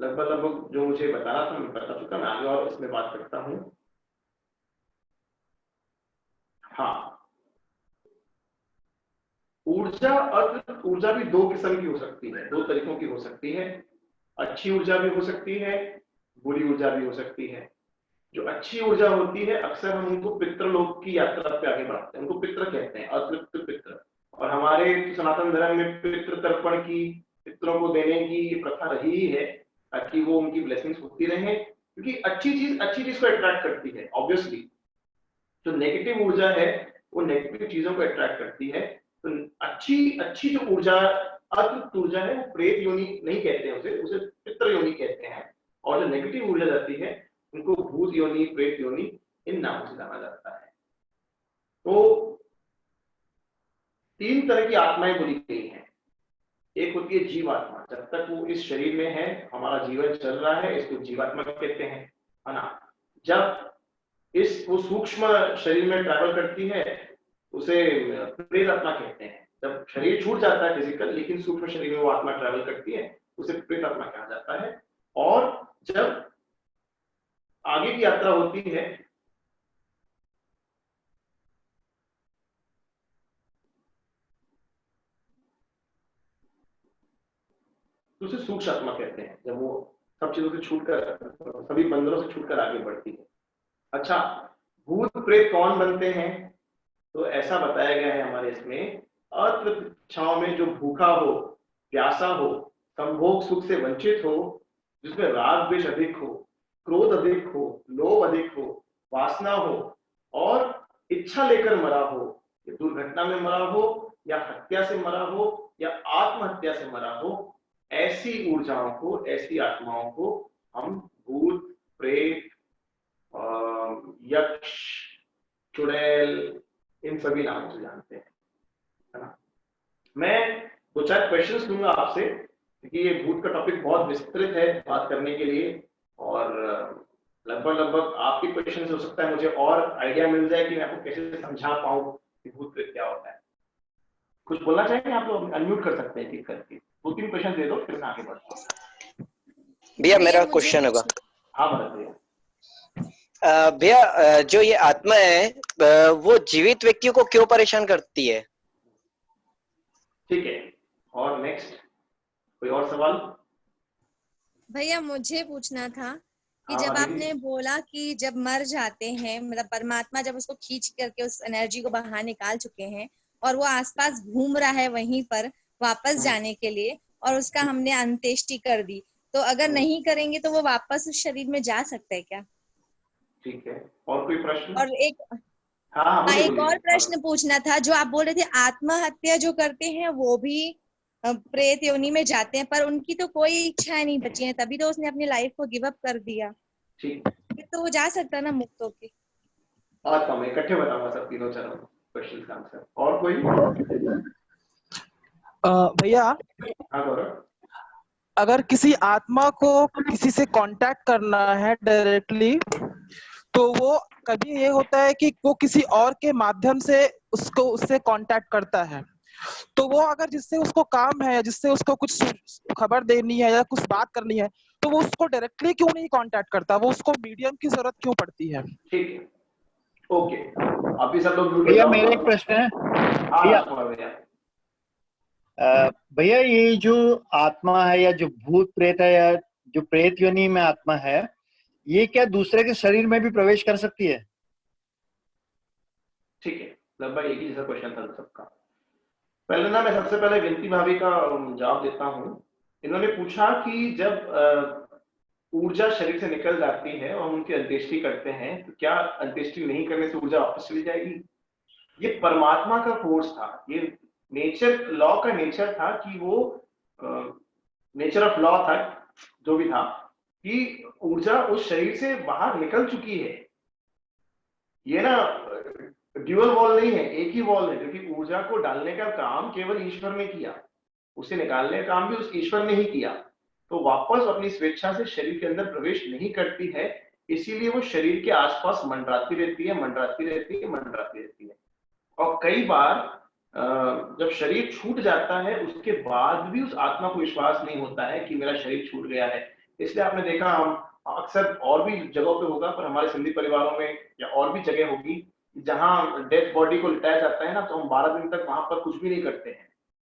लगभग जो मुझे बताना था मैं बता चुका, मैं आगे और इसमें बात करता हूं। हाँ, ऊर्जा भी दो किस्म की हो सकती है, दो तरीकों की हो सकती है। अच्छी ऊर्जा भी हो सकती है, बुरी ऊर्जा भी हो सकती है। जो अच्छी ऊर्जा होती है अक्सर हम उनको पितृलोक की यात्रा पे आगे बढ़ाते हैं, उनको पितृ कहते हैं, अतृप्त पितृ। और हमारे सनातन धर्म में पितृ तर्पण की, पितरों को देने की प्रथा रही ही है, ताकि वो उनकी ब्लेसिंग्स होती रहे। क्योंकि अच्छी चीज को अट्रैक्ट करती है। ऑब्वियसली जो नेगेटिव ऊर्जा है वो नेगेटिव चीजों को अट्रैक्ट करती है। तो अच्छी जो ऊर्जा, अतृप्त ऊर्जा है, वो प्रेत योनि नहीं कहते हैं, उसे पितृ योनि कहते हैं। और जो नेगेटिव ऊर्जा जाती है उनको भूत योनि, प्रेत योनि, इन नामों से जाना जाता है। तो तीन तरह की आत्माएं बोली गई हैं। एक होती है जीवात्मा, जब तक वो इस शरीर में है, हमारा जीवन चल रहा है, इसको जीवात्मा कहते हैं, है ना। जब वो सूक्ष्म शरीर में ट्रैवल करती है उसे प्रेत आत्मा कहते हैं। जब शरीर छूट जाता है फिजिकल, लेकिन सूक्ष्म शरीर में वो आत्मा ट्रैवल करती है, उसे प्रेत आत्मा कहा जाता है। और जब आगे की यात्रा होती है तो उसे सूक्ष्म आत्मा कहते हैं, जब वो सब चीजों से छूटकर, सभी बंधनों से छूटकर आगे बढ़ती है। अच्छा, भूत प्रेत कौन बनते हैं? तो ऐसा बताया गया है हमारे इसमें, अतृप्त इच्छाओं में जो भूखा हो, प्यासा हो, संभोग सुख से वंचित हो, जिसमें राग द्वेष अधिक हो, क्रोध अधिक हो, लोभ अधिक हो, वासना हो, और इच्छा लेकर मरा हो, या दुर्घटना में मरा हो, या हत्या से मरा हो, या आत्महत्या से मरा हो, ऐसी ऊर्जाओं को, ऐसी आत्माओं को हम भूत, प्रेत, यक्ष, चुड़ैल, इन सभी नामों से जानते हैं, है ना। मैं दो चार क्वेश्चंस लूंगा आपसे, क्योंकि ये भूत का टॉपिक बहुत विस्तृत है बात करने के लिए, और लगभग आपके क्वेश्चन से हो सकता है मुझे और आइडिया मिल जाए कि मैं आपको कैसे समझा पाऊं कि भूत प्रेत क्या होता है। कुछ बोलना चाहेंगे आप लोग? अनम्यूट कर सकते हैं ठीक करके, दो तीन क्वेश्चन दे दो, फिर मैं आगे बढ़ता हूँ। भैया मेरा क्वेश्चन होगा। हाँ भरत भैया। भैया जो ये आत्मा है वो जीवित व्यक्तियों को क्यों परेशान करती है? ठीक है, और नेक्स्ट कोई और सवाल? भैया मुझे पूछना था कि हाँ, जब हाँ, आपने बोला कि जब मर जाते हैं, मतलब परमात्मा जब उसको खींच करके उस एनर्जी को बाहर निकाल चुके हैं और वो आसपास घूम रहा है वहीं पर वापस जाने के लिए, और उसका हमने अंत्येष्टि कर दी, तो अगर नहीं करेंगे तो वो वापस उस शरीर में जा सकता है क्या? ठीक है, और कोई प्रश्न? और एक हाँ, हाँ, बोलिए, एक और बोलिए। प्रश्न पूछना था, जो आप बोल रहे थे आत्महत्या जो करते हैं वो भी प्रेत योनि में जाते हैं, पर उनकी तो कोई इच्छाएं नहीं बची हैं, तभी तो उसने अपनी लाइफ को गिव अप कर दिया, ठीक, फिर तो वो जा सकता है ना मुक्त होके। आता हूँ, मैं इकट्ठे बताऊंगा सब तीनों चारों क्वेश्चन का आंसर। और कोई? भैया, हाँ गौरव। अगर किसी आत्मा को किसी से कांटेक्ट करना है डायरेक्टली, तो वो कभी ये होता है कि वो किसी और के माध्यम से उससे कांटेक्ट करता है, तो वो अगर जिससे उसको काम है या जिससे उसको कुछ खबर देनी है या कुछ बात करनी है, तो वो उसको डायरेक्टली क्यों नहीं कांटेक्ट करता, वो उसको मीडियम की जरूरत क्यों पड़ती है? ठीक है, ओके, अभी सब लोग म्यूट भैया हो मेरा जाओ। एक प्रश्न है। हाँ भैया राजकुमार भैया। भैया ये जो आत्मा है या जो भूत प्रेत है या जो प्रेत योनि में आत्मा है, ये क्या दूसरे के शरीर में भी प्रवेश कर सकती है? ठीक है, लगभग एक ही जैसा क्वेश्चन था सबका। पहले ना मैं सबसे पहले विनती भाभी का जवाब देता हूँ। इन्होंने पूछा कि जब ऊर्जा शरीर से निकल जाती है और हम उनकी अंत्येष्टि करते हैं, तो क्या अंत्येष्टि नहीं करने से ऊर्जा वापस चली जाएगी? ये परमात्मा का फोर्स था, ये नेचर लॉ का नेचर था कि वो नेचर ऑफ लॉ था, जो भी था, कि ऊर्जा उस शरीर से बाहर निकल चुकी है। ये ना ड्यूअल वॉल नहीं है, एक ही वॉल है, क्योंकि ऊर्जा को डालने का काम केवल ईश्वर ने किया, उसे निकालने का काम भी उस ईश्वर ने ही किया, तो वापस अपनी स्वेच्छा से शरीर के अंदर प्रवेश नहीं करती है, इसीलिए वो शरीर के आसपास मंडराती रहती है, मंडराती रहती है, मंडराती रहती है। और कई बार जब शरीर छूट जाता है उसके बाद भी उस आत्मा को विश्वास नहीं होता है कि मेरा शरीर छूट गया है। इसलिए आपने देखा, हम अक्सर और भी जगहों पे होगा, पर हमारे सिंधी परिवारों में या और भी जगह होगी जहां डेथ बॉडी को लिटाया जाता है ना, तो हम 12 दिन तक वहां पर कुछ भी नहीं करते हैं,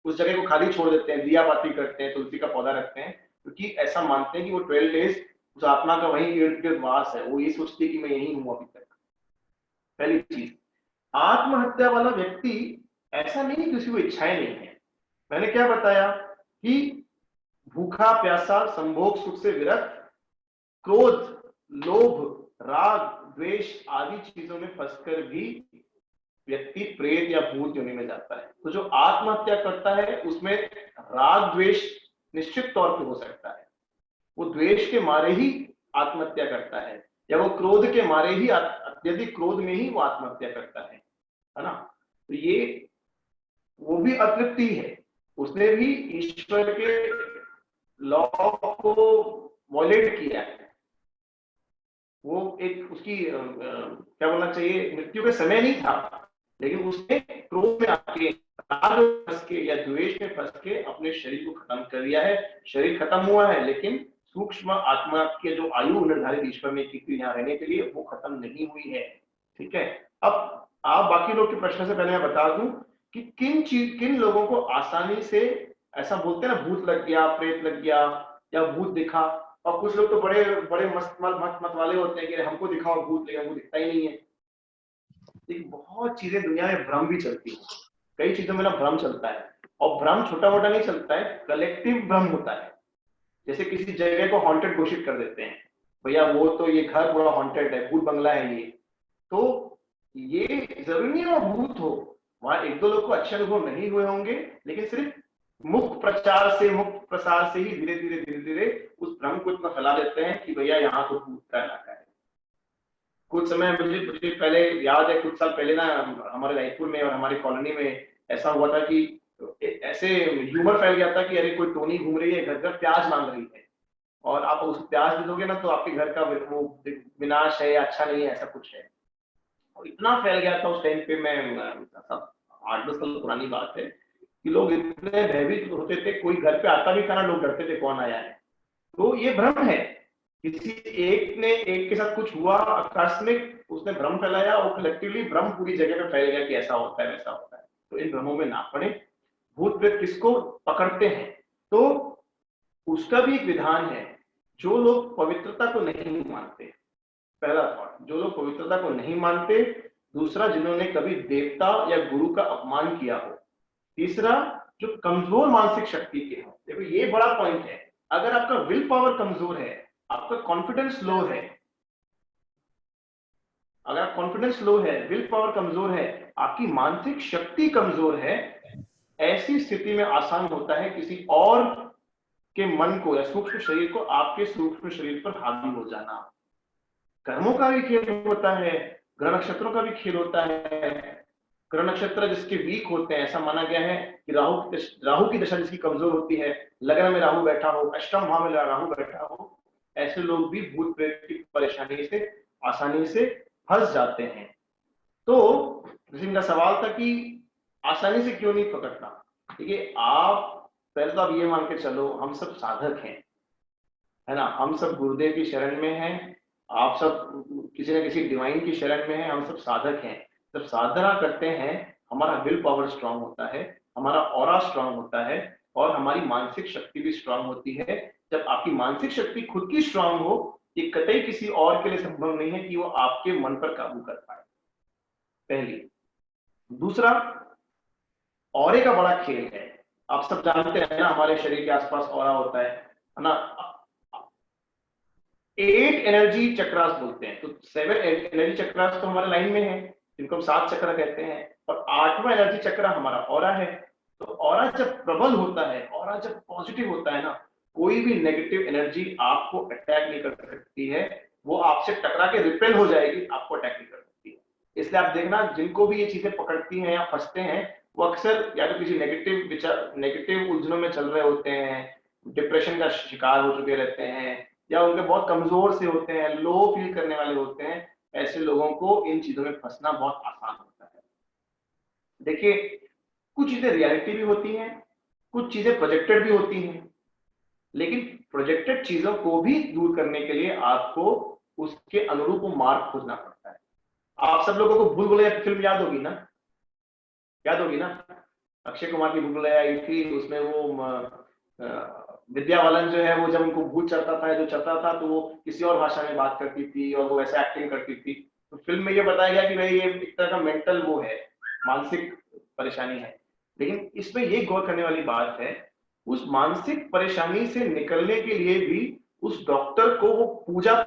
उस जगह को खाली छोड़ देते हैं, दिया बाती करते हैं, तुलसी का पौधा रखते हैं, क्योंकि ऐसा मानते हैं कि वो 12 डेज उस आत्मा का वहीं इर्द गिर्द वास है, वो ये सोचती है कि मैं यही हूँ अभी तक। पहली चीज, आत्महत्या वाला व्यक्ति ऐसा नहीं कि उसकी कोई इच्छाएं नहीं है। मैंने क्या बताया कि भूखा प्यासा संभोग सुख से विरक्त, क्रोध लोभ राग द्वेष आदि चीजों में फंसकर भी व्यक्ति प्रेत या भूत योनि में जाता है। तो जो आत्महत्या करता है उसमें राग द्वेष निश्चित तौर पे हो सकता है, वो द्वेष के मारे ही आत्महत्या करता है, या वो क्रोध के मारे ही अत्यधिक क्रोध में ही वो आत्महत्या करता है ना। तो ये वो भी अतृप्ति है, उसने भी ईश्वर के लॉ को वॉलेट किया है। वो एक उसकी क्या बोलना चाहिए, मृत्यु का समय नहीं था, लेकिन उसने क्रोध में आके, राग में फंस के या द्वेष में फंस के अपने शरीर को खत्म कर दिया है। शरीर खत्म हुआ है, लेकिन सूक्ष्म आत्मा के जो आयु निर्धारित ईश्वर ने की थी यहाँ रहने के लिए, वो खत्म नहीं हुई है। ठीक है, अब आप बाकी लोग के प्रश्न से पहले मैं बता दूं कि किन लोगों को आसानी से ऐसा बोलते हैं ना, भूत लग गया, प्रेत लग गया या भूत दिखा, और कुछ लोग तो बड़े बड़े मत वाले होते हैं कि हमको दिखाओ भूत, लेकिन हमको दिखता ही नहीं है। लेकिन बहुत चीजें दुनिया में भ्रम भी चलती है, कई चीजों में ना भ्रम चलता है, और भ्रम छोटा मोटा नहीं चलता है, कलेक्टिव भ्रम होता है। जैसे किसी जगह को हॉन्टेड घोषित कर देते हैं, भैया वो तो ये घर बड़ा हॉन्टेड है, भूत बंगला है ये, तो ये जरूरी नहीं है भूत हो, वहां एक दो लोग को अच्छे अनुभव नहीं हुए होंगे, लेकिन सिर्फ मुक्त प्रचार से, मुक्त प्रसार से ही धीरे धीरे उस भ्रम को इतना फैला देते हैं कि भैया यहाँ तो भूत का इलाका है। कुछ समय मुझे पहले याद है, कुछ साल पहले ना हमारे रायपुर में और हमारी कॉलोनी में ऐसा हुआ था कि ऐसे ह्यूमर फैल गया था कि अरे कोई टोनी घूम रही है, घर घर प्याज मांग रही है, और आप उस प्याज दे दोगे ना तो आपके घर का वो विनाश है, अच्छा नहीं है, ऐसा कुछ है। और इतना फैल गया था उस टाइम पे, मैं 8-10 साल पुरानी बात है, कि लोग इतने भयभीत होते थे, कोई घर पे आता भी था ना, लोग डरते थे कौन आया है। तो ये भ्रम है, किसी एक के साथ कुछ हुआ आकस्मिक, उसने भ्रम फैलाया, और कलेक्टिवली भ्रम पूरी जगह पे फैल गया कि ऐसा होता है वैसा होता है। तो इन भ्रमों में ना पड़े। भूत प्रेत किसको पकड़ते हैं, तो उसका भी एक विधान है। जो लोग पवित्रता को नहीं मानते, पहला थॉट, जो लोग पवित्रता को नहीं मानते। दूसरा, जिन्होंने कभी देवता या गुरु का अपमान किया हो। तीसरा, जो कमजोर मानसिक शक्ति के हो। देखो ये बड़ा पॉइंट है, अगर आपका विल पावर कमजोर है, आपका कॉन्फिडेंस लो है, अगर आप कॉन्फिडेंस लो है, विल पावर कमजोर है, आपकी मानसिक शक्ति कमजोर है, ऐसी स्थिति में आसान होता है किसी और के मन को या सूक्ष्म शरीर को आपके सूक्ष्म शरीर पर हावी हो जाना। कर्मों का भी खेल होता है, ग्रह नक्षत्रों का भी खेल होता है। ग्रह नक्षत्र जिसके वीक होते हैं, ऐसा माना गया है कि राहु की दशा जिसकी कमजोर होती है, लग्न में राहु बैठा हो, अष्टम भाव में राहु बैठा हो, ऐसे लोग भी भूत प्रेत की परेशानी से आसानी से फंस जाते हैं। तो जिनका सवाल था कि आसानी से क्यों नहीं पकड़ता, देखिए आप पहले तो आप ये मान के चलो, हम सब साधक हैं, है ना, हम सब गुरुदेव की शरण में हैं, आप सब किसी न किसी डिवाइन की शरण में हैं, हम सब साधक हैं। जब साधना करते हैं, हमारा विल पावर स्ट्रांग होता है, हमारा ऑरा स्ट्रांग होता है, और हमारी मानसिक शक्ति भी स्ट्रांग होती है। जब आपकी मानसिक शक्ति खुद की स्ट्रांग हो, ये कतई किसी और के लिए संभव नहीं है कि वो आपके मन पर काबू कर पाए, पहली। दूसरा, ऑरे का बड़ा खेल है। आप सब जानते हैं ना, हमारे शरीर के आसपास ऑरा होता है ना। 8 एनर्जी चक्रास बोलते हैं, तो 7 एनर्जी चक्रास तो हमारे लाइन में है, जिनको हम 7 चक्र कहते हैं, और 8वां एनर्जी चक्र हमारा ऑरा है। तो ऑरा जब प्रबल होता है, ऑरा जब पॉजिटिव होता है ना, कोई भी नेगेटिव एनर्जी आपको अटैक नहीं कर सकती है, वो आपसे टकरा के रिपेल हो जाएगी, आपको अटैक नहीं कर सकती है। इसलिए आप देखना, जिनको भी ये चीजें पकड़ती हैं या फंसते हैं, वो अक्सर या तो किसी नेगेटिव उलझनों में चल रहे होते हैं, डिप्रेशन का शिकार हो चुके रहते हैं, या उनके बहुत कमजोर से होते हैं, लो फील करने वाले होते हैं। ऐसे लोगों को इन चीजों में फंसना बहुत आसान होता है। देखिए, कुछ चीजें रियलिटी भी होती हैं, कुछ चीजें प्रोजेक्टेड भी होती हैं, लेकिन प्रोजेक्टेड चीजों को भी दूर करने के लिए आपको उसके अनुरूप मार्ग खोजना पड़ता है। आप सब लोगों को भूल भुलैया फिल्म याद होगी ना, याद होगी ना, अक्षय कुमार की भूल भुलैया आई थी, उसमें वो विद्या बालन जो है, वो जब उनको भूत चढ़ता था, जो चढ़ता था, तो वो किसी और भाषा में बात करती थी और वो ऐसे एक्टिंग करती थी। तो फिल्म में ये बताया गया कि भाई ये एक तरह का मेंटल वो है, मानसिक परेशानी है। लेकिन इसमें ये गौर करने वाली बात है, उस मानसिक परेशानी से निकलने के लिए भी उस डॉक्टर को वो पूजा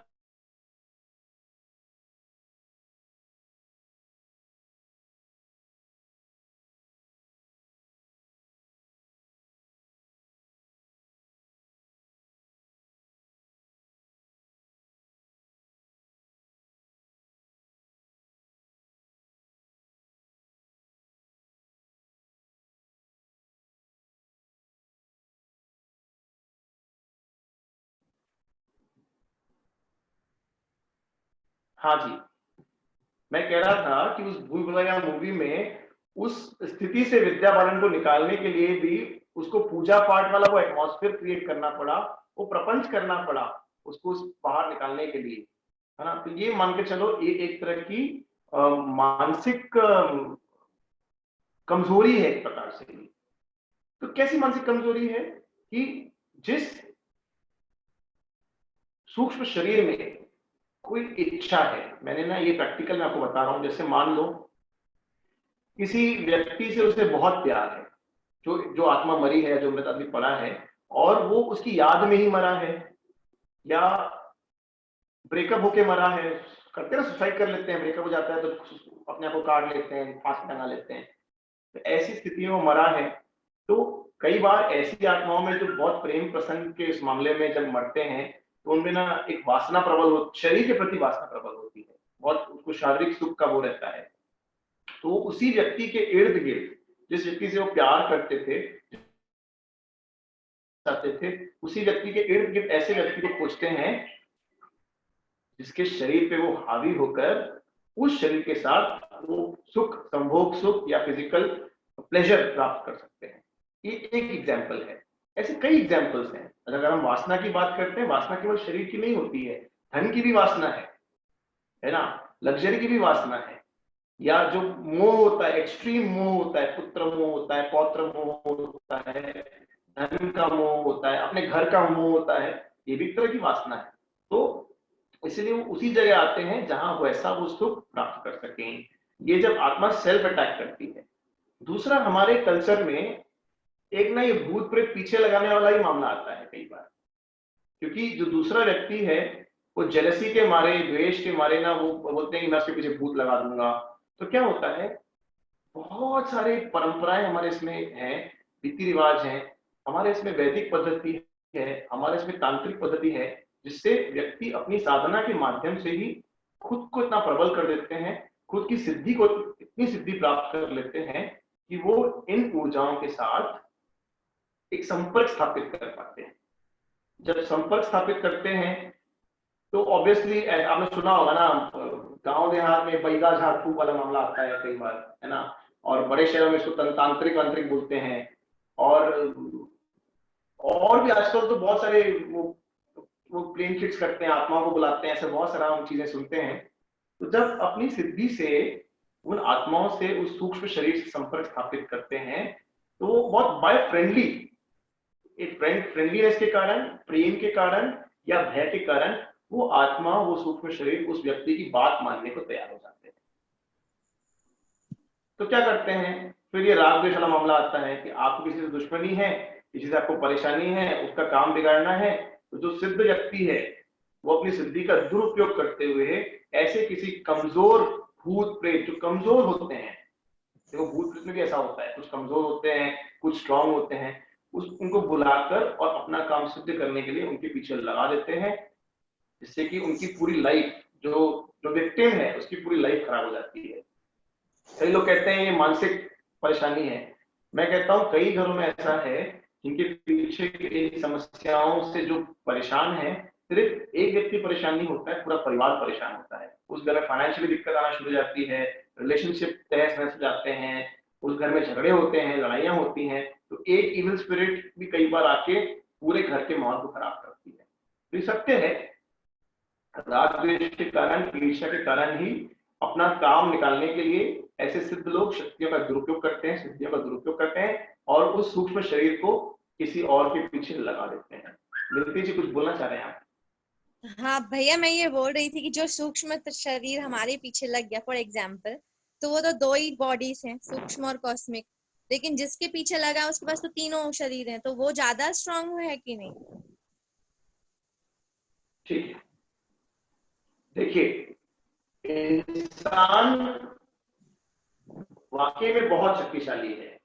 हाँ जी, मैं कह रहा था कि उस भूल भुलैया मूवी में उस स्थिति से विद्या बालन को निकालने के लिए भी उसको पूजा पाठ वाला वो एटमॉस्फेयर क्रिएट करना पड़ा, वो प्रपंच करना पड़ा उसको बाहर निकालने के लिए, है ना। तो ये मान के चलो, ये एक तरह की मानसिक कमजोरी है एक प्रकार से। तो कैसी मानसिक कमजोरी है कि जिस सूक्ष्म शरीर में कोई इच्छा है, मैंने ना ये प्रैक्टिकल में आपको बता रहा हूं, जैसे मान लो किसी व्यक्ति से उसे बहुत प्यार है, जो आत्मा मरी है, जो मृत आदमी पड़ा है, और वो उसकी याद में ही मरा है, या ब्रेकअप होके मरा है, करते ना, सुसाइड कर लेते हैं, ब्रेकअप हो जाता है तो अपने आप को काट लेते हैं, फांसी टंगा लेते हैं। तो ऐसी स्थिति में वो मरा है। तो कई बार ऐसी आत्माओं में जो बहुत प्रेम प्रसंग के इस मामले में जब मरते हैं, तो उनमें ना एक वासना प्रबल हो, शरीर के प्रति वासना प्रबल होती है, बहुत उसको शारीरिक सुख का वो रहता है। तो उसी व्यक्ति के इर्द गिर्द, जिस व्यक्ति से वो प्यार करते थे, उसी व्यक्ति के इर्द गिर्द ऐसे व्यक्ति को खोजते हैं जिसके शरीर पे वो हावी होकर उस शरीर के साथ वो सुख, संभोग सुख या फिजिकल प्लेजर प्राप्त कर सकते हैं। ये एक एग्जाम्पल है, ऐसे कई एग्जाम्पल्स हैं। अगर हम वासना की बात करते हैं, वासना केवल शरीर की नहीं होती है, धन की भी वासना है ना, लग्जरी की भी वासना है, या जो मोह होता है, एक्सट्रीम मोह होता है, पुत्र मोह होता है, पौत्र मोह होता है, धन का मोह होता है, अपने घर का मोह होता है। ये भी एक तरह की वासना है। तो इसलिए वो उसी जगह आते हैं जहां वैसा वो सुख प्राप्त कर सकें। ये जब आत्मा सेल्फ अटैक करती है। दूसरा, हमारे कल्चर में एक ना ये भूत प्रेत पीछे लगाने वाला ही मामला आता है कई बार, क्योंकि जो दूसरा व्यक्ति है वो जेलसी के मारे, द्वेष के मारे ना, वो बोलते हैं कि मैं उसके पीछे भूत लगा दूंगा। तो क्या होता है, बहुत सारे परंपराएं हमारे इसमें हैं, रीति रिवाज हैं, हमारे इसमें वैदिक पद्धति है, हमारे इसमें तांत्रिक पद्धति है, जिससे व्यक्ति अपनी साधना के माध्यम से ही खुद को इतना प्रबल कर देते हैं, खुद की सिद्धि को इतनी सिद्धि प्राप्त कर लेते हैं कि वो इन ऊर्जाओं के साथ एक संपर्क स्थापित कर पाते हैं। जब संपर्क स्थापित करते हैं तो ऑब्वियसली आपने सुना होगा ना, गांव देहात में बैगा झाड़ फूक वाला मामला आता है कई बार, है ना, और बड़े शहरों में इसको तांत्रिक वांत्रिक बोलते हैं। और भी आजकल तो बहुत सारे वो प्लेन किट्स करते हैं, आत्माओं को बुलाते हैं, ऐसे बहुत सारा हम चीजें सुनते हैं। तो जब अपनी सिद्धि से उन आत्माओं से उस सूक्ष्म शरीर से संपर्क स्थापित करते हैं तो वो बहुत बाय फ्रेंडली, एक फ्रेंडलीनेस के कारण, प्रेम के कारण या भय के कारण वो आत्मा, वो सूक्ष्म शरीर उस व्यक्ति की बात मानने को तैयार हो जाते हैं। तो क्या करते हैं, फिर ये राग द्वेष वाला मामला आता है कि आपको किसी से दुश्मनी है, किसी से आपको परेशानी है, उसका काम बिगाड़ना है। तो जो सिद्ध व्यक्ति है वो अपनी सिद्धि का दुरुपयोग करते हुए ऐसे किसी कमजोर भूत प्रेत, जो कमजोर होते हैं, देखो भूत प्रेत में भी ऐसा होता है, कुछ कमजोर होते हैं, कुछ स्ट्रांग होते हैं, उनको बुलाकर और अपना काम सिद्ध करने के लिए उनके पीछे लगा देते हैं, जिससे कि उनकी पूरी लाइफ, जो विक्टिम है उसकी पूरी लाइफ खराब हो जाती है। कई लोग कहते हैं ये मानसिक परेशानी है, मैं कहता हूँ कई घरों में ऐसा है जिनके पीछे इन समस्याओं से जो परेशान है, सिर्फ एक व्यक्ति परेशान नहीं होता है, पूरा परिवार परेशान होता है। उस घर में फाइनेंशियली दिक्कत आना शुरू हो जाती है, रिलेशनशिप तहस नहस हो जाते हैं, उस घर में झगड़े होते हैं, लड़ाइयां होती हैं। तो एक इविल स्पिरिट भी कई बार आके पूरे घर के माहौल को खराब करती है। तो ये सत्य है, राग द्वेष के कारण, ईर्ष्या के कारण ही अपना काम निकालने के लिए ऐसे सिद्ध लोग शक्तियों का दुरुपयोग करते हैं, सिद्धियों का दुरुपयोग करते हैं और उस सूक्ष्म शरीर को किसी और के पीछे लगा देते हैं। मिलती जी कुछ बोलना चाह रहे हैं आप? हाँ भैया, मैं ये बोल रही थी कि जो सूक्ष्म शरीर हमारे पीछे लग गया फॉर एग्जाम्पल, तो वो तो दो ही बॉडीज हैं, सूक्ष्म और कॉस्मिक, लेकिन जिसके पीछे लगा उसके पास तो तीनों शरीर हैं, तो वो ज्यादा स्ट्रांग है कि नहीं? ठीक है, देखिए इंसान वाकई में बहुत शक्तिशाली है।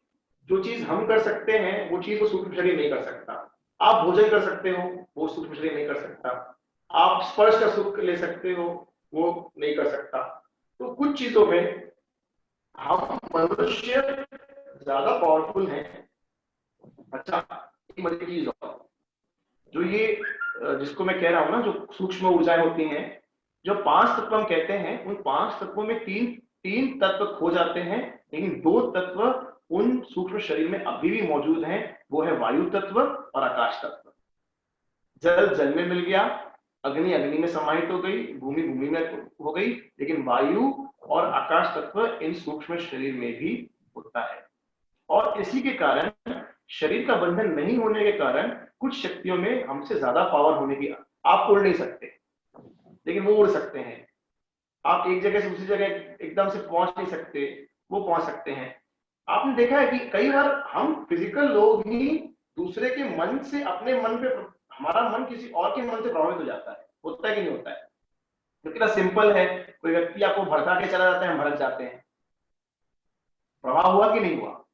जो चीज हम कर सकते हैं वो चीज वो सूक्ष्म शरीर नहीं कर सकता। आप भोजन कर सकते हो, वो सूक्ष्म शरीर नहीं कर सकता। आप स्पर्श का सुख ले सकते हो, वो नहीं कर सकता। तो कुछ चीजों में हम मनुष्य ज्यादा पावरफुल हैं। अच्छा, एक मजे की चीज और, जो ये जिसको मैं कह रहा हूं ना, जो सूक्ष्म ऊर्जाएं होती हैं, जो 5 तत्व हम कहते हैं, उन 5 तत्वों में तीन तत्व खो जाते हैं, लेकिन 2 तत्व उन सूक्ष्म शरीर में अभी भी मौजूद हैं। वो है वायु तत्व और आकाश तत्व। जल जल में मिल गया, अग्नि अग्नि में समाहित हो गई, भूमि भूमि में हो गई, लेकिन वायु और आकाश तत्व इन सूक्ष्म शरीर में भी होता है। और इसी के कारण, शरीर का बंधन नहीं होने के कारण, कुछ शक्तियों में हमसे ज्यादा पावर होने की, आप उड़ नहीं सकते लेकिन वो उड़ सकते हैं। आप एक जगह से दूसरी जगह एकदम से पहुंच नहीं सकते, वो पहुंच सकते हैं। आपने देखा है कि कई बार हम फिजिकल लोग ही दूसरे के मन से, अपने मन पे, हमारा मन किसी और के मन से प्रभावित हो जाता है। होता है कि नहीं होता है? तो कितना सिंपल है, कोई व्यक्ति आपको भड़का के चला जाता है, हम भड़क जाते हैं। प्रभाव हुआ कि नहीं हुआ?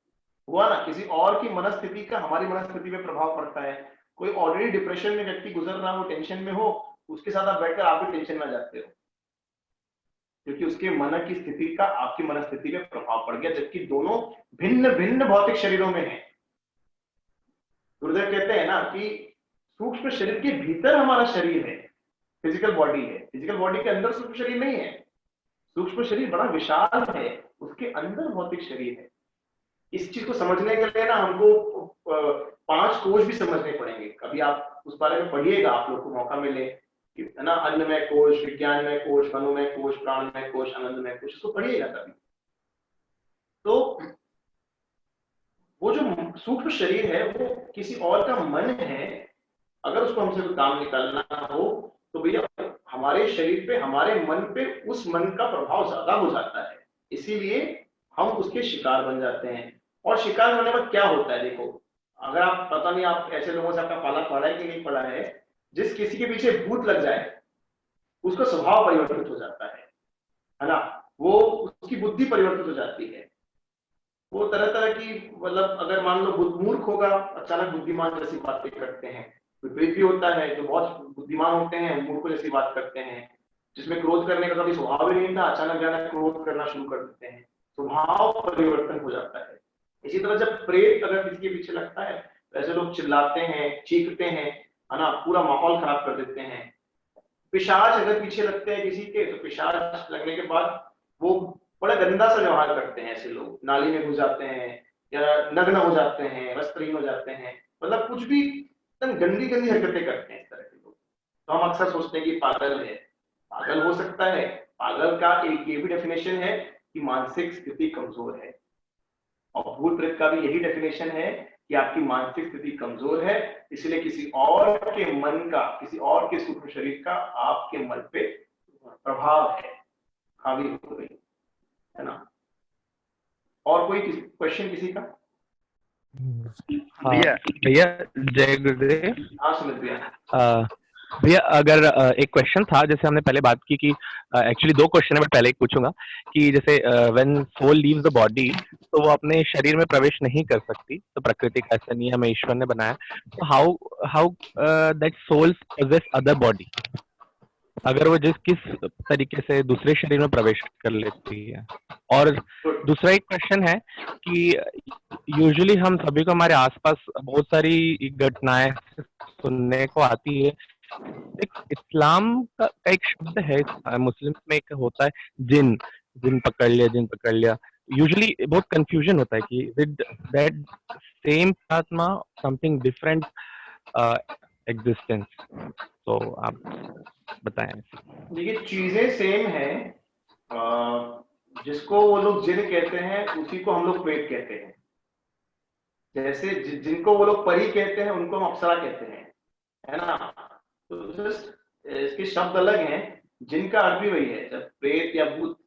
हुआ ना। किसी और की मनस्थिति का हमारी मनस्थिति पे प्रभाव पड़ता है। कोई ऑलरेडी डिप्रेशन में व्यक्ति गुजर रहा हो, टेंशन में हो, उसके साथ आप बैठकर आप भी टेंशन में जाते हो, क्योंकि उसके मन की स्थिति का आपकी मनस्थिति पे प्रभाव पड़ गया, जबकि दोनों भिन्न भिन्न भौतिक शरीरों में हैं। गुरुदेव कहते हैं ना कि सूक्ष्म शरीर के भीतर हमारा शरीर है, फिजिकल बॉडी है, फिजिकल बॉडी के अंदर सूक्ष्म शरीर नहीं है। सूक्ष्म शरीर बड़ा विशाल है, उसके अंदर भौतिक शरीर है। इस चीज को समझने के लिए ना हमको 5 कोश भी समझने पड़ेंगे। कभी आप उस बारे में पढ़िएगा, आप लोग को मौका मिले, है ना, अन्नमय कोश, विज्ञानमय कोश, मनोमय कोश, प्राणमय कोश, आनंदमय कोश, इसको पढ़िएगा कभी। तो वो जो सूक्ष्म शरीर है वो किसी और का मन है, अगर उसको हमसे कोई काम निकालना हो तो भैया हमारे शरीर पे, हमारे मन पे उस मन का प्रभाव ज्यादा हो जाता है, इसीलिए हम उसके शिकार बन जाते हैं। और शिकार होने पर क्या होता है, देखो अगर आप, पता नहीं आप ऐसे लोगों से आपका पाला पड़ा है कि नहीं पड़ा है, जिस किसी के पीछे भूत लग जाए उसका स्वभाव परिवर्तित हो जाता है ना, वो उसकी बुद्धि परिवर्तित हो जाती है, वो तरह तरह की, मतलब अगर मान लो मूर्ख होगा अचानक बुद्धिमान जैसी बातें करते हैं, विपरीत भी होता है, जो बहुत बुद्धिमान होते हैं मूर्खों जैसी बात करते हैं, जिसमें क्रोध करने का कभी स्वभाव ही नहीं था अचानक जाना क्रोध करना शुरू कर देते हैं, स्वभाव परिवर्तन हो जाता है। इसी तरह जब प्रेत अगर किसी के पीछे लगता है तो ऐसे लोग चिल्लाते हैं, चीखते हैं, है ना, पूरा माहौल खराब कर देते हैं। पिशाच अगर पीछे लगते हैं किसी के, तो पिशाच लगने के बाद वो बड़ा गंदा सा व्यवहार करते हैं, ऐसे लोग नाली में घुस जाते हैं या नग्न हो जाते हैं, वस्त्रहीन हो जाते हैं, मतलब कुछ भी एकदम गंदी गंदी हरकतें करते हैं इस तरह के लोग। तो हम अक्सर सोचते हैं कि पागल है, पागल हो सकता है, पागल का एक ये भी डेफिनेशन है कि मानसिक स्थिति कमजोर है, और भूत प्रेत का भी यही डेफिनेशन है कि आपकी मानसिक स्थिति कमजोर है, इसलिए किसी और के मन का, किसी और के सूक्ष्म शरीर का आपके मन पे प्रभाव है, हावी हो गई, है ना। और कोई क्वेश्चन किसी का? भैया भैया जय गुरुदेव। हाँ सुमित भैया। भैया अगर एक क्वेश्चन था, जैसे हमने पहले बात की कि एक्चुअली दो क्वेश्चन है, मैं पहले एक पूछूंगा कि जैसे when soul leaves the body तो वो अपने शरीर में प्रवेश नहीं कर सकती, तो प्रकृति का ऐसा नियम है, ईश्वर ने बनाया, तो how that soul poses other body, अगर वो किस तरीके से दूसरे शरीर में प्रवेश कर लेती है। और दूसरा एक क्वेश्चन है कि यूजुअली हम सभी को हमारे आसपास बहुत सारी घटनाएं सुनने को आती है, एक इस्लाम का एक शब्द है, मुस्लिम में एक होता है जिन पकड़ लिया, यूजुअली बहुत कंफ्यूजन होता है कि विद दैट सेम आत्मा समथिंग डिफरेंट एग्जिस्टेंस, तो आप बताएं। देखिए चीजें सेम है, जिसको वो लोग जिन कहते हैं उसी को हम लोग प्रेत कहते हैं, जैसे जिनको वो लोग परी कहते हैं उनको हम अप्सरा कहते हैं, है ना। तो जस्ट इसके शब्द अलग हैं, जिनका अर्थ भी वही है, जब प्रेत या भूत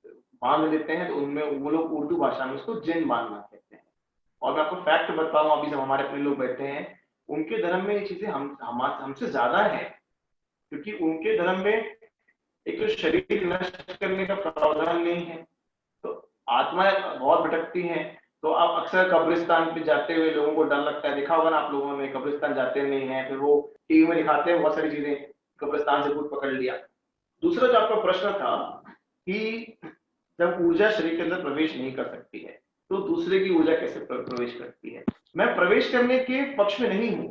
बांध लेते हैं तो उनमें वो लोग उर्दू भाषा में उसको जिन बांधना कहते हैं। और मैं आपको फैक्ट बताऊं, अभी जब हमारे अपने लोग बैठे हैं उनके धर्म में ये चीजें हमसे ज्यादा है, क्योंकि उनके धर्म में एक तो शरीर नष्ट करने का प्रावधान नहीं है, तो आत्माएं बहुत भटकती हैं, तो आप अक्सर कब्रिस्तान पे जाते हुए लोगों को डर लगता है, देखा होगा ना आप लोगों ने, कब्रिस्तान जाते नहीं है, फिर वो टीवी में दिखाते हैं बहुत सारी चीजें, कब्रिस्तान से भूत पकड़ लिया। दूसरा जो आपका प्रश्न था कि जब ऊर्जा शरीर के अंदर प्रवेश नहीं कर सकती है तो दूसरे की ऊर्जा कैसे प्रवेश करती है, मैं प्रवेश करने के पक्ष में नहीं हूं,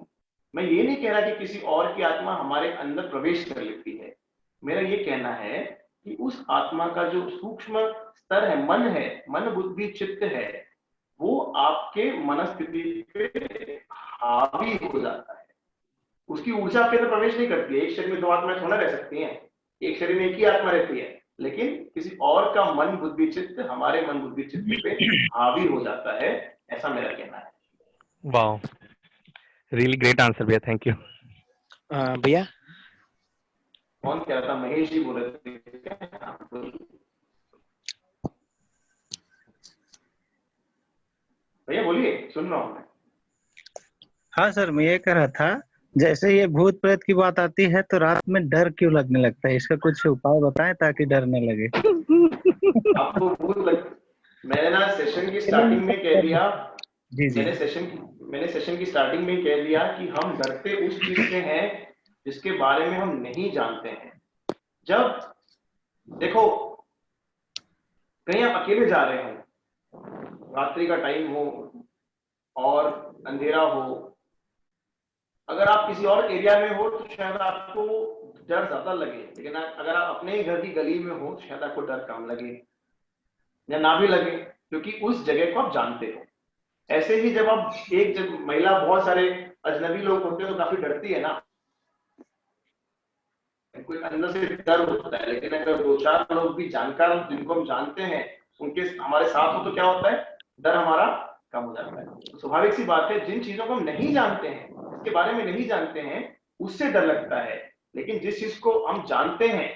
मैं ये नहीं कह रहा कि किसी और की आत्मा हमारे अंदर प्रवेश कर लेती है, मेरा ये कहना है कि उस आत्मा का जो सूक्ष्म स्तर है, मन बुद्धि चित्त है, वो आपके मनस्थिति पे हावी हो जाता है, उसकी ऊर्जा आपके अंदर प्रवेश नहीं करती है। एक शरीर में दो आत्माएं थोड़ा रह सकती हैं, एक शरीर में एक ही आत्मा रहती है, लेकिन किसी और का मन बुद्धि चित्त हमारे मन बुद्धि चित्त पे हावी हो जाता है, ऐसा मेरा कहना है। वाओ, रियली ग्रेट आंसर भैया, थैंक यू। भैया कौन कह रहा था? महेश जी बोल रहे थे। भैया बोलिए, सुन रहा हूँ मैं। हाँ सर, मैं ये कह रहा था, जैसे ये भूत प्रेत की बात आती है तो रात में डर क्यों लगने लगता है, इसका कुछ उपाय बताएं ताकि डर न लगे। आपको भूत मैंने ना सेशन की स्टार्टिंग में कह दिया, मैंने सेशन की स्टार्टिंग में कह दिया कि हम डरते उस चीज से हैं जिसके बारे में हम नहीं जानते हैं। जब देखो कहीं आप अकेले जा रहे हो, रात्रि का टाइम हो और अंधेरा हो, अगर आप किसी और एरिया में हो तो शायद आपको डर ज्यादा लगे, लेकिन अगर आप अपने ही घर की गली में हो तो शायद आपको डर कम लगे या ना भी लगे, क्योंकि उस जगह को आप जानते हो। ऐसे ही जब आप एक महिला, बहुत सारे अजनबी लोग होते हैं तो काफी डरती है ना, कोई अंदर से डर होता है, लेकिन अगर दो चार लोग भी जानकार जिनको हम जानते हैं उनके हमारे साथ हो तो क्या होता है, डर हमारा कम हो जाता है। तो स्वाभाविक सी बात है, जिन चीजों को हम नहीं जानते हैं, इसके बारे में नहीं जानते हैं, उससे डर लगता है। लेकिन जिस चीज को हम जानते हैं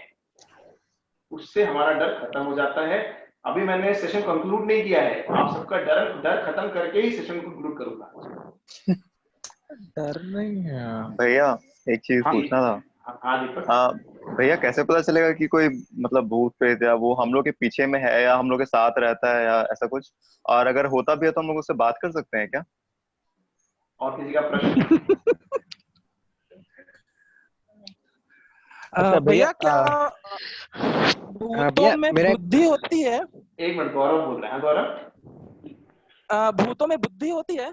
उससे हमारा डर खत्म हो जाता है। अभी मैंने सेशन कंक्लूड नहीं किया है, आप सबका डर खत्म करके ही सेशन कंक्लूड करूंगा। डर नहीं है भैया एक चीज हाँ, पूछना था। हाँ दीपक। हाँ भैया, कैसे पता चलेगा कि कोई मतलब भूत प्रेत या वो हम लोग के पीछे में है या हम लोग के साथ रहता है या ऐसा कुछ, और अगर होता भी है तो हम लोग उससे बात कर सकते हैं क्या? और किसी का प्रश्न? भैया भैया, क्या भैया भूतों में मेरा बुद्धि होती है? एक मिनट, गौरव बोल रहे हैं। गौरव, भूतों में बुद्धि होती है?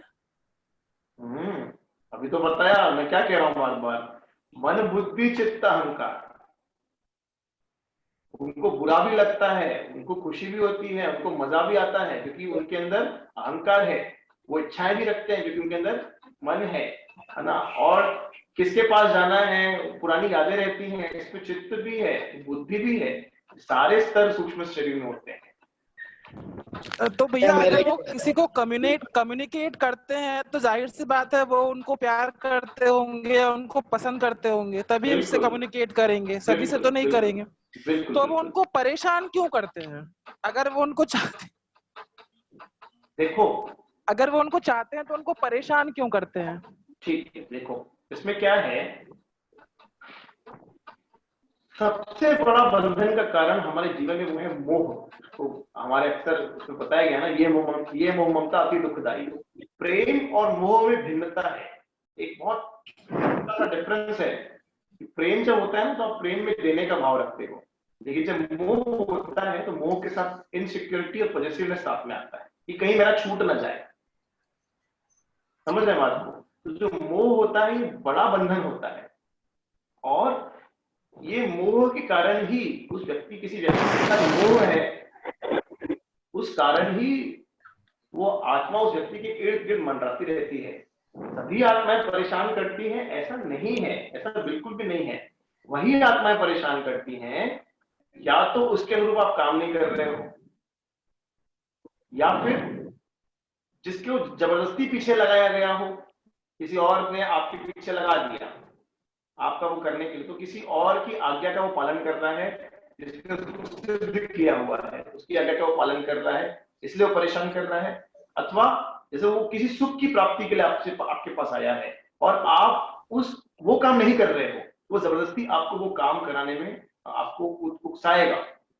अभी तो बताया, मैं क्या कह रहा हूँ बार बार, मन बुद्धि चित्त अहंकार। उनको बुरा भी लगता है, उनको खुशी भी होती है, उनको मजा भी आता है, क्योंकि उनके अंदर अहंकार है। वो इच्छाएं भी रखते हैं क्योंकि उनके अंदर मन है ना। और किसके पास जाना है, पुरानी यादें रहती हैं, इसमें चित्त भी है, बुद्धि भी है। सारे स्तर सूक्ष्म शरीर में होते हैं। तो भैया अगर वो किसी को कम्युनिकेट करते हैं तो जाहिर सी बात है वो उनको प्यार करते होंगे, उनको पसंद करते होंगे, तभी उससे कम्युनिकेट करेंगे, सभी से तो नहीं करेंगे। तो वो उनको परेशान क्यों करते हैं? अगर वो उनको चाहते, देखो, अगर वो उनको चाहते हैं तो उनको परेशान क्यों करते हैं? ठीक है, देखो इसमें क्या है, सबसे बड़ा बंधन का कारण हमारे जीवन में वो है मोह। तो हमारे अक्सर उसमें बताया गया ना, ये मोह ममता अति दुखदाई। प्रेम और मोह में भिन्नता है, एक बहुत छोटा सा डिफरेंस है। प्रेम जब होता है ना तो आप प्रेम में देने का भाव रखते हो, लेकिन जब मोह होता है तो मोह के साथ इनसिक्योरिटी और पॉजिटिवनेस साथ में आता है कि कहीं मेरा छूट ना जाए। समझ रहे हैं बात को? तो जो मोह होता है ये बड़ा बंधन होता है, और ये मोह के कारण ही उस व्यक्ति, किसी व्यक्ति के साथ मोह है, उस कारण ही वो आत्मा उस व्यक्ति के इर्द गिर्द मंडराती रहती है। सभी आत्माएं परेशान करती हैं ऐसा नहीं है, ऐसा बिल्कुल भी नहीं है। वही आत्माएं परेशान करती हैं या तो उसके अनुरूप आप काम नहीं कर रहे हो, या फिर जिसको जबरदस्ती पीछे लगाया गया हो, किसी और ने आपके पीछे लगा दिया आपका वो करने के लिए, तो किसी और की आज्ञा का वो पालन कर रहा है, जिसने उसको सिद्ध किया हुआ है उसकी आज्ञा का वो पालन कर रहा है, इसलिए वो परेशान कर रहा है। अथवा जैसे वो किसी सुख की प्राप्ति के लिए आपके पास आया है और आप वो काम नहीं कर रहे हो, वो जबरदस्ती आपको वो काम कराने में आपको उकसाएगा,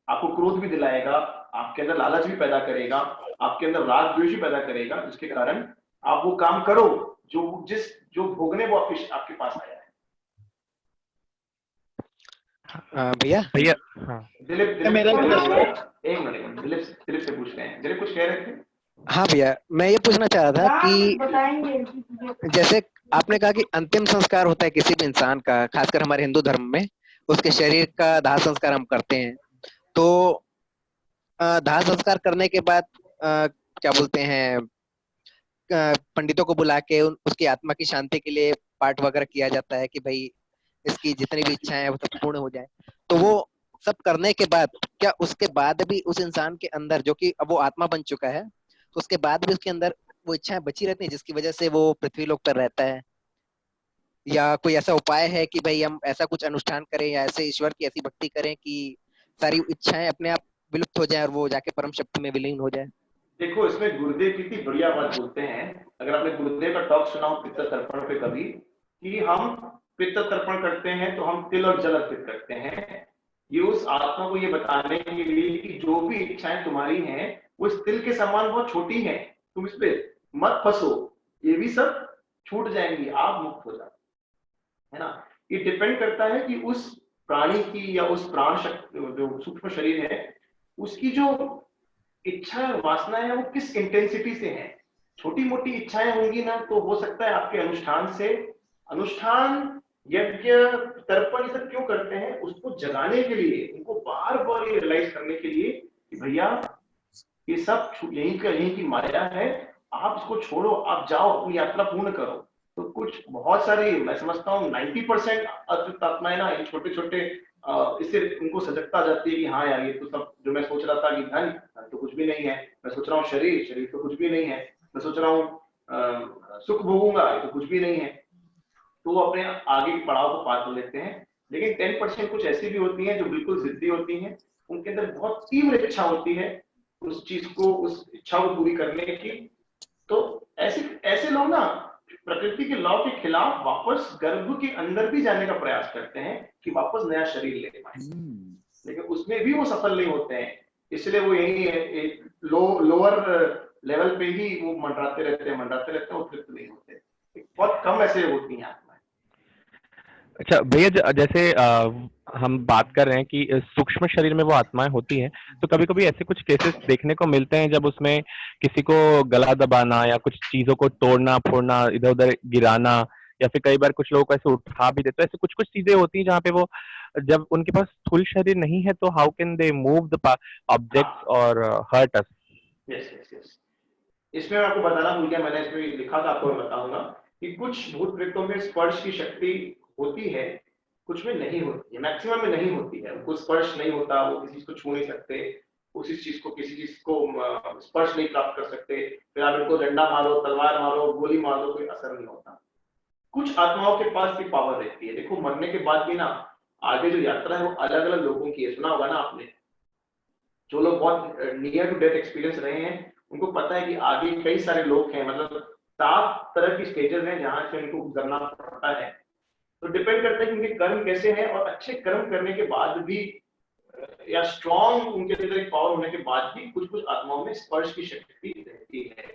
आपको क्रोध भी दिलाएगा, आपके अंदर लालच भी पैदा करेगा, आपके अंदर राग द्वेष भी पैदा करेगा, जिसके कारण आप वो काम करो जो भोगने वो आपके पास आया है। भैया दिलीप एक मिनट, दिलीप से पूछ रहे हैं। दिलीप कुछ कह रहे थे? हाँ भैया, मैं ये पूछना चाह रहा था कि जैसे आपने कहा कि अंतिम संस्कार होता है किसी भी इंसान का, खासकर हमारे हिंदू धर्म में उसके शरीर का दाह संस्कार हम करते हैं। तो दाह संस्कार करने के बाद क्या बोलते हैं, पंडितों को बुला के उसकी आत्मा की शांति के लिए पाठ वगैरह किया जाता है कि भाई इसकी जितनी भी इच्छाएं हैं वो सब पूर्ण हो जाए। तो वो सब करने के बाद क्या उसके बाद भी उस इंसान के अंदर, जो कि अब वो आत्मा बन चुका है, तो उसके बाद भी उसके अंदर वो इच्छाएं बची रहती हैं जिसकी वजह से वो पृथ्वी लोक पर रहता है? या कोई ऐसा उपाय है कि भाई हम ऐसा कुछ अनुष्ठान करें या ऐसे ईश्वर की ऐसी भक्ति करें कि सारी इच्छाएं अपने आप विलुप्त हो जाए और वो जाके परम शक्ति में विलीन हो जाए? देखो, इसमें गुरुदेव कितनी बढ़िया बात बोलते हैं। अगर आपने गुरुदेव का टॉक सुना हो पितृ तर्पण पे कभी, कि हम पितृ तर्पण करते हैं तो हम तिल और जल अर्पित करते हैं, ये उस आत्मा को ये बताने के लिए कि जो भी इच्छाएं तुम्हारी हैं वो इस तिल के समान बहुत छोटी हैं, तुम इस पे मत फंसो, ये भी सब छूट जाएंगी, आप मुक्त हो जाओ, है ना। ये डिपेंड करता है कि उस प्राणी की या उस प्राण शक्ति जो सूक्ष्म शरीर है उसकी जो इच्छा वासना है वो किस इंटेंसिटी से है। छोटी मोटी इच्छाएं होंगी ना तो हो सकता है आपके अनुष्ठान यज्ञ तर्पण ये सब क्यों करते हैं, उसको जगाने के लिए, उनको बार बार ये रियलाइज करने के लिए कि भैया ये सब यहीं की माया है, आप इसको छोड़ो, आप जाओ अपनी यात्रा पूर्ण करो। तो कुछ बहुत सारी, मैं समझता हूँ 90% अतृप्त आत्माएं ना, ये छोटे छोटे इससे उनको सजगता आ जाती है कि हाँ यार ये तो सब जो मैं सोच रहा था कि धन तो कुछ भी नहीं है, मैं सोच रहा हूँ शरीर तो कुछ भी नहीं है, मैं सोच रहा हूँ सुख भोगूंगा, ये तो कुछ भी नहीं है। तो वो अपने आगे के पड़ाव को पार कर लेते हैं। लेकिन 10% कुछ ऐसी भी होती हैं जो बिल्कुल जिद्दी होती हैं, उनके अंदर बहुत तीव्र इच्छा होती है उस चीज को, उस इच्छा को पूरी करने की। तो ऐसे लोग ना प्रकृति के लॉ के खिलाफ वापस गर्भ के अंदर भी जाने का प्रयास करते हैं कि वापस नया शरीर ले पाए, लेकिन उसमें भी वो सफल नहीं होते हैं। इसलिए वो यही लोअर लेवल पे ही वो मंडराते रहते हैं, वो तृप्त नहीं होते। बहुत कम ऐसे होती हैं आत्माएं। अच्छा भैया, जैसे हम बात कर रहे हैं कि सूक्ष्म शरीर में वो आत्माएं होती हैं, तो कभी कभी ऐसे कुछ केसेस देखने को मिलते हैं जब उसमें किसी को गला दबाना या कुछ चीजों को तोड़ना फोड़ना, इधर उधर गिराना, या फिर कई बार कुछ लोगों को ऐसे उठा भी देते हैं। ऐसे कुछ कुछ चीजें होती हैं जहाँ पे वो, जब उनके पास स्थूल शरीर नहीं है, तो how can they move the objects और हर्ट अस? यस, इसमें मैं आपको बताना भूल गया, मैंने इसमें लिखा था, आपको मैं बताऊंगा कि कुछ भूत प्रेतों में स्पर्श की शक्ति होती है, कुछ में नहीं होती है, मैक्सिमम में नहीं होती है। उनको स्पर्श नहीं होता, वो किसी चीज को छू नहीं सकते, किसी चीज को स्पर्श नहीं प्राप्त कर सकते। फिर आप इनको डंडा मारो, तलवार मारो, गोली मार दो, कोई असर नहीं होता। कुछ आत्माओं के पास भी पावर रहती है। देखो, मरने के बाद भी ना आगे जो यात्रा है वो अलग अलग लोगों की है। सुना होगा ना आपने, जो लोग बहुत नियर टू डेथ एक्सपीरियंस रहे हैं उनको पता है कि आगे कई सारे लोग हैं, मतलब 7 तरह की स्टेजेस हैं जहां से उनको गुजरना पड़ता है। तो डिपेंड करता है कि उनके कर्म कैसे हैं, और अच्छे कर्म करने के बाद भी या स्ट्रॉन्ग उनके अंदर एक पावर होने के बाद भी कुछ कुछ आत्माओं में स्पर्श की शक्ति रहती है।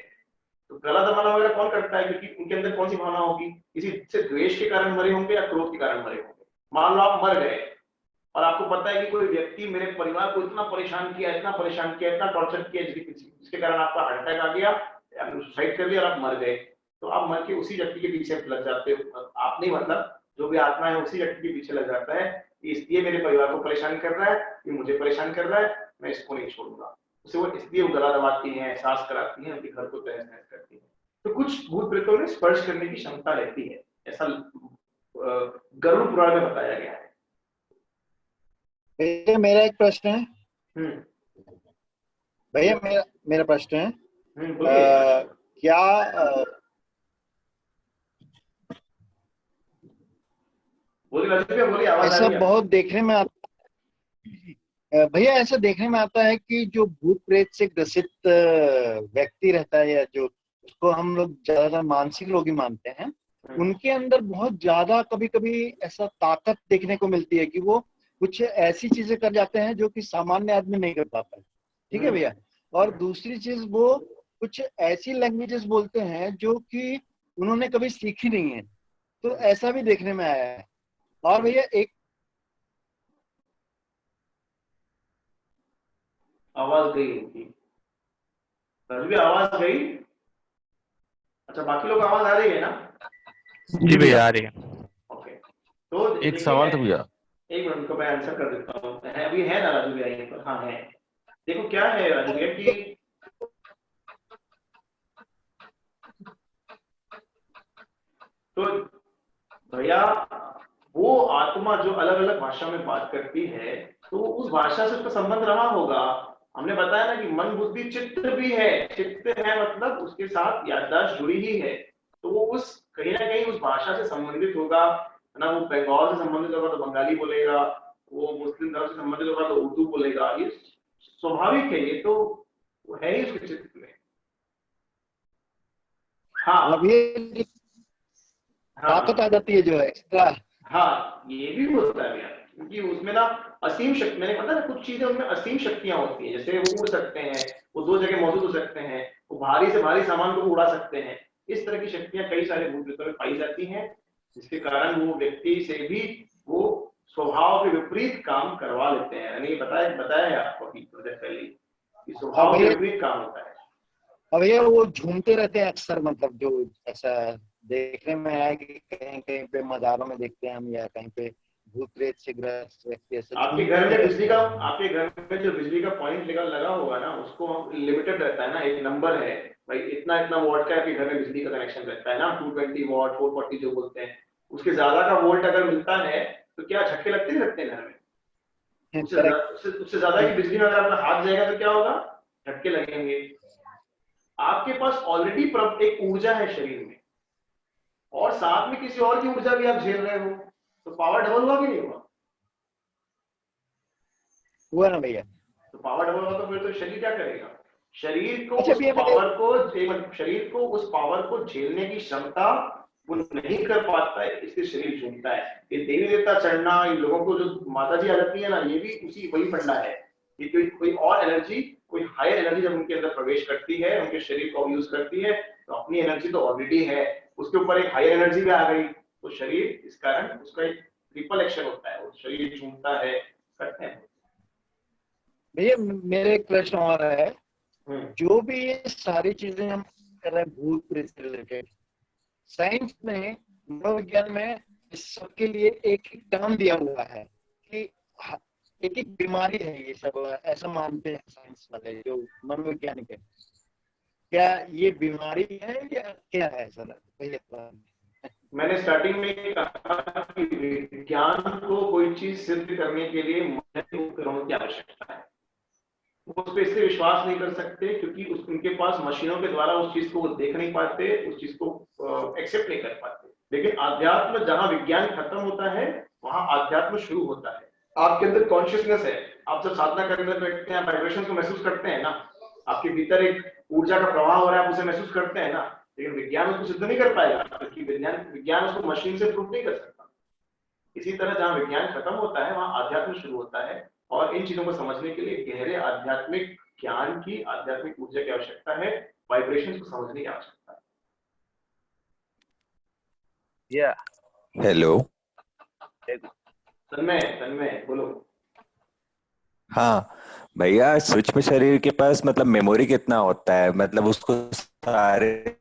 तो गला दबाना वगैरह कौन करता है, क्योंकि उनके अंदर कौन सी भावना होगी, किसी से द्वेष के कारण मरे होंगे या क्रोध के कारण मरे होंगे। मान लो आप मर गए और आपको पता है कि कोई व्यक्ति मेरे परिवार को इतना परेशान किया, इतना टॉर्चर किया, जिसके कारण आपका हार्ट अटैक आ गया, आपने सुसाइड कर लिया और आप मर गए। तो आप मर के उसी व्यक्ति के पीछे लग जाते हो, आप नहीं, मतलब जो भी आत्मा है उसी व्यक्ति के पीछे लग जाता है, इसलिए मेरे परिवार को परेशान कर रहा है, ये मुझे परेशान कर रहा है, मैं इसको नहीं छोड़ूंगा। उसे वो इसलिए वो गला दबाती हैं, एहसास कराती हैं, उनके घर को तहस नहस करती हैं। तो कुछ भूत प्रेतों में स्पर्श करने की क्षमता रहती है, ऐसा गरुड़ पुराण में बताया गया है। भैया मेरा एक प्रश्न है। भैया मेरा प्रश्न है, क्या ऐसा बहुत देखने में आता, भैया ऐसा देखने में आता है कि जो भूत प्रेत से ग्रसित व्यक्ति रहता है, या जो उसको हम लोग ज्यादातर मानसिक लोग ही मानते हैं, उनके अंदर बहुत ज्यादा कभी कभी ऐसा ताकत देखने को मिलती है कि वो कुछ ऐसी चीजें कर जाते हैं जो कि सामान्य आदमी नहीं कर पाता है। ठीक है भैया। और दूसरी चीज, वो कुछ ऐसी लैंग्वेजेस बोलते हैं जो कि उन्होंने कभी सीखी नहीं है, तो ऐसा भी देखने में आया है। और भैया एक आवाज गई उनकी, आवाज गई। अच्छा, बाकी लोग आवाज आ रही है ना? जी भैया आ रही है। ओके, तो एक सवाल था भैया, एक मिनट को मैं आंसर कर देता हूँ। अभी है ना राजू भैया यहीं पर? हाँ है। देखो क्या है राजू भैया कि तो भैया वो आत्मा जो अलग अलग भाषा में बात करती है, तो उस भाषा से उसका संबंध रहा होगा। हमने बताया ना कि मन बुद्धि चित्त भी है, चित्त है मतलब उसके साथ याददाश्त जुड़ी ही है, तो वो उस कहीं ना कहीं उस भाषा से संबंधित होगा ना। वो बंगाल से संबंधित होगा तो बंगाली बोलेगा, वो मुस्लिम धर्म से संबंधित होगा तो उर्दू बोलेगा। ये स्वाभाविक है, ये तो है ही उसके चित्त में। हाँ, अभी ताकत आ जाती है जो है एक्स्ट्रा। हाँ, ये भी होता है यार, क्योंकि उसमें ना असीम शक्ति, मैंने पता ना कुछ चीजें उनमें असीम शक्तियां होती हैं। जैसे वो उड़ सकते हैं, वो 2 जगह मौजूद हो सकते हैं, वो भारी से भारी सामान को उड़ा सकते हैं। इस तरह की शक्तियां कई सारे भूत प्रेतों में पाई जाती हैं, जिसके कारण वो व्यक्ति से भी वो स्वभाव के विपरीत काम करवा लेते हैं। यानी बताया है आपको अभी थोड़ी देर पहले कि स्वभाव के विपरीत काम होता है। अब भैया वो झूमते रहते हैं अक्सर, मतलब जो ऐसा देखने में आया कि कहीं कहीं पे मजारों में देखते हैं हम, या कहीं पे भूत प्रेत से ग्रस्त व्यक्ति ऐसे। आपके घर में बिजली का, आपके घर में जो बिजली का पॉइंट लगा होगा ना, उसको लिमिटेड रहता है ना, एक नंबर है भाई, इतना इतना वोल्ट का आपके घर में बिजली का कनेक्शन रहता है ना, 220 वॉट 440 जो बोलते हैं। उसके ज्यादा का वोल्ट अगर मिलता है तो क्या झटके लगते हैं घर में? उससे ज्यादा की बिजली में अगर अपना हाथ जाएगा तो क्या होगा? झटके लगेंगे। आपके पास ऑलरेडी एक ऊर्जा है शरीर में, और साथ में किसी और की ऊर्जा भी आप झेल रहे हो, तो पावर डबल हुआ कि नहीं हुआ? हुआ ना भैया। तो पावर डबल हुआ तो फिर तो शरीर क्या करेगा? शरीर को अच्छा उस भैया पावर को शरीर को उस पावर को झेलने की क्षमता वो नहीं कर पाता है, इसलिए शरीर झूमता है। ये देवी देवता चढ़ना, इन लोगों को जो माता जी आ जाती है ना, ये भी उसी वही फंडा है कि कोई और एनर्जी, कोई हायर एनर्जी जब उनके अंदर प्रवेश करती है, उनके शरीर को यूज करती है, तो अपनी एनर्जी तो ऑलरेडी है, उसके ऊपर एक हायर एनर्जी भी आ गई, तो शरीर इस कारण उसका एक ट्रिपल एक्शन होता है, वो शरीर झूमता है, करते हैं। भैया मेरे एक प्रश्न और है, जो भी ये सारी चीजें हम कर रहे हैं भूत प्रेत से रिलेटेड, साइंस में, मनोविज्ञान में इस सब के लिए एक एक टर्म दिया हुआ है कि एक एक बीमारी है, ये सब ऐसा मानते हैं साइंस वाले जो मनोवैज्ञानिक है। क्या ये बीमारी है या क्या है सर? भैया मैंने स्टार्टिंग में कहा कि विज्ञान को कोई चीज सिद्ध करने के लिए उपकरणों की आवश्यकता है। वो उस पर इसलिए विश्वास नहीं कर सकते क्योंकि उनके पास मशीनों के द्वारा उस चीज को वो देख नहीं पाते, उस चीज को एक्सेप्ट नहीं कर पाते। लेकिन आध्यात्म, जहां विज्ञान खत्म होता है वहां आध्यात्म शुरू होता है। आपके अंदर कॉन्शियसनेस है, आप जब साधना करने बैठते हैं, वाइब्रेशंस को महसूस करते हैं ना, आपके भीतर एक ऊर्जा का प्रवाह हो रहा है, आप उसे महसूस करते हैं ना, लेकिन विज्ञान उसको सिद्ध नहीं कर पाएगा क्योंकि विज्ञान उसको मशीन से प्रूव नहीं कर सकता। इसी तरह जहां विज्ञान खत्म होता है वहां आध्यात्म शुरू होता है, और इन चीजों को समझने के लिए गहरे आध्यात्मिक ज्ञान की, आध्यात्मिक ऊर्जा की आवश्यकता है, वाइब्रेशंस को समझने की आवश्यकता है। हेलो। तन्मय बोलो। हाँ भैया, सूक्ष्म शरीर के पास मतलब मेमोरी कितना होता है? मतलब उसको सारे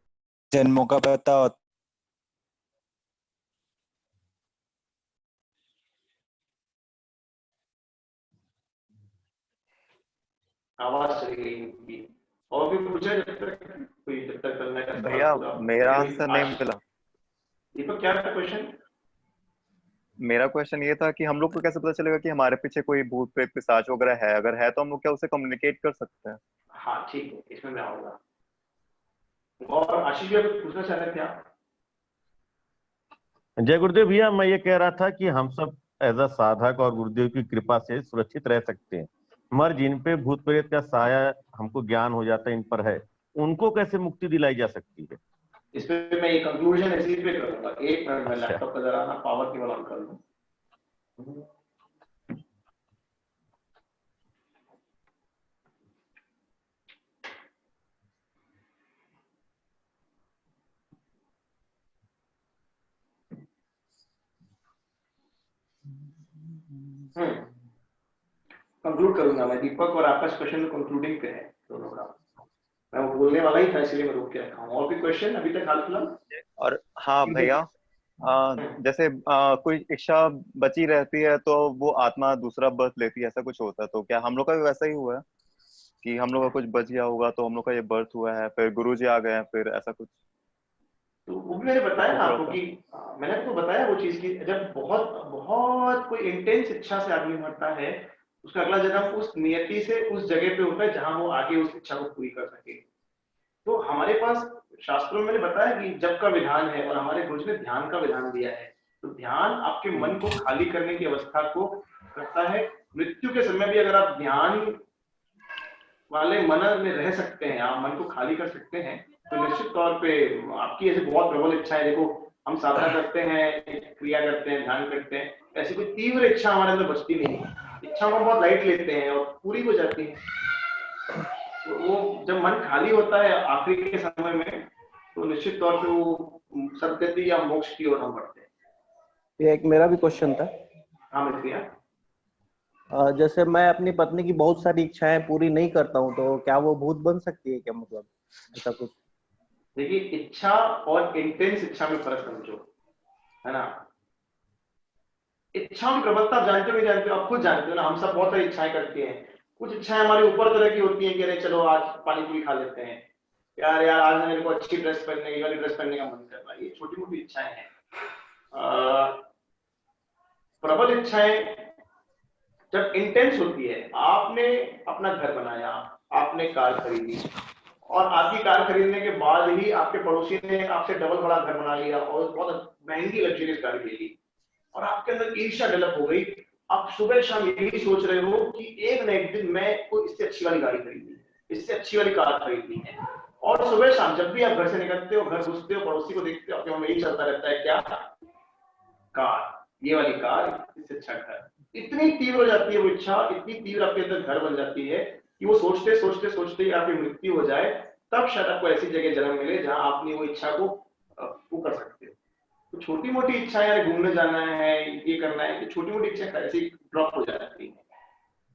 जन्मों का पता होता? आवाज चली गई उनकी। और भी पूछा जब तक करना है भैया मेरा आंसर नहीं मिला। दीपक क्या था क्वेश्चन? मेरा क्वेश्चन ये था कि हम लोग को कैसे पता चलेगा कि हमारे पीछे कोई भूत प्रेत पिशाच वगैरह है? अगर है तो हम लोग क्या उससे कम्युनिकेट कर सकते हैं? हाँ ठीक है, इसमें मैं आऊंगा। और आशीष भैया कुछ पूछना चाह रहे थे आप? जय गुरुदेव भैया, मैं ये कह रहा था कि हम सब एज अ साधक और गुरुदेव की कृपा से सुरक्षित रह सकते हैं, मगर जिन पे भूत प्रेत का साया हमको ज्ञान हो जाता है, इन पर है, उनको कैसे मुक्ति दिलाई जा सकती है? इस पे मैं ये कंक्लूजन इसी पे करूंगा। एक मिनट में लैपटॉप का जरा ना पावर केबल ऑन कर लूं। कंक्लूड करूंगा मैं। दीपक और आपका क्वेश्चन कंक्लूडिंग पे है दोनों का। मैं वो बोलने वाला ही था, इसलिए मैं रोक के रखा हूँ। और भी क्वेश्चन अभी तक हाल फिलहाल? और हाँ भैया, जैसे कोई इच्छा बची रहती है तो वो आत्मा दूसरा बर्थ लेती है, ऐसा कुछ होता है, तो क्या हम लोग का भी वैसा ही हुआ है कि हम लोग का कुछ बच गया होगा तो हम लोग का ये बर्थ हुआ है, फिर गुरुजी आ गए हैं, फिर ऐसा कुछ? तो वो भी मैंने बताया ना आपको कि मैंने आपको बताया वो चीज की जब बहुत बहुत कोई इंटेंस इच्छा से आदमी मरता है, उसका अगला जन्म उस नियति से उस जगह पे होता है जहां वो आगे उस इच्छा को पूरी कर सके। तो हमारे पास शास्त्रों में मैंने बताया कि जप का विधान है और हमारे गुरु ने ध्यान का विधान दिया है। तो ध्यान आपके मन को खाली करने की अवस्था को करता है। मृत्यु के समय भी अगर आप ध्यान वाले मन में रह सकते हैं, आप मन को खाली कर सकते हैं, तो निश्चित तौर पे आपकी ऐसी बहुत प्रबल इच्छा है। देखो हम साधना करते हैं, क्रिया करते हैं, ध्यान करते हैं, ऐसी कोई तीव्र इच्छा हमारे अंदर बचती नहीं है। इच्छाओं को बहुत लाइट लेते हैं और पूरी हो जाती है। तो वो जब मन खाली होता है आखिरी के समय में, तो निश्चित तौर पे वो सदगति या मोक्ष की ओर हम बढ़ते हैं। एक मेरा भी क्वेश्चन था। हाँ मित्रिया। जैसे मैं अपनी पत्नी की बहुत सारी इच्छाएं पूरी नहीं करता हूँ, तो क्या वो भूत बन सकती है क्या? मतलब ऐसा कुछ? देखिए, इच्छा और इंटेंस इच्छा में फर्क समझो, है ना। इच्छाओं की प्रबलता आप जानते हो नहीं जानते हो? आप खुद जानते हो ना। हम सब बहुत सारी इच्छाएं करते हैं। कुछ इच्छाएं हमारी ऊपर तरह की होती हैं कि अरे चलो आज पानी पूरी खा लेते हैं, यार आज मेरे को अच्छी ड्रेस पहनने, ये वाली ड्रेस पहनने का मन कर रहा है। ये छोटी मोटी इच्छाएं हैं। प्रबल इच्छाएं जब इंटेंस होती है, आपने अपना घर बनाया, आपने कार खरीदी और आपकी कार खरीदने के बाद ही आपके पड़ोसी ने आपसे डबल बड़ा घर बना लिया और बहुत महंगी लग्जरियस गाड़ी ले ली और आपके अंदर ईर्ष्या डेवलप हो गई। आप सुबह शाम यही सोच रहे हो कि एक न एक दिन मैं कोई इससे अच्छी वाली गाड़ी खरीदनी है, इससे अच्छी वाली कार खरीदनी है। और सुबह शाम जब भी आप घर से निकलते हो, घर घुसते हो, पड़ोसी को देखते हो, आपके मन में यही चलता रहता है, क्या कार, ये वाली कार, इससे अच्छा घर। इतनी तीव्र हो जाती है वो इच्छा, इतनी तीव्र आपके अंदर घर बन जाती है कि वो सोचते सोचते सोचते ही आपकी मृत्यु हो जाए, तब शायद आपको ऐसी जगह जन्म मिले जहां आपने वो इच्छा को वो कर सकते हो। तो छोटी मोटी इच्छा है, घूमने जाना है, ये करना है, छोटी मोटी इच्छा ऐसे ही ड्रॉप हो जाती है।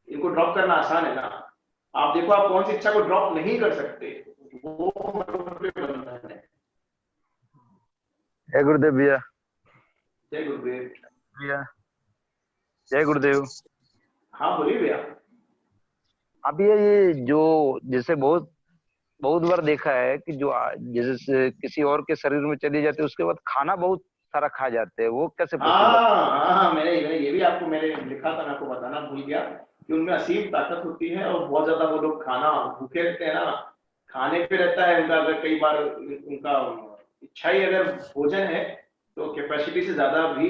इनको ड्रॉप करना आसान है ना। आप देखो आप कौन सी इच्छा को ड्रॉप नहीं कर सकते, वो बंधन है। जय गुरुदेव भैया। जय गुरुदेव भैया। जय गुरुदेव। हाँ बोलिए भैया। अब ये जो जैसे बहुत बार देखा है कि जो जैसे किसी और के शरीर में चली जाती है उसके बाद खाना बहुत सारा खा जाते हैं, वो कैसे हाँ, मैंने ये भी आपको मैंने लिखा था, मैं आपको बताना भूल गया कि उनमें असीम ताकत होती है और बहुत ज्यादा वो लोग खाना भूखे रहते हैं ना, खाने पे रहता है उनका। अगर कई बार उनका इच्छा ही अगर भोजन है तो कैपेसिटी से ज्यादा भी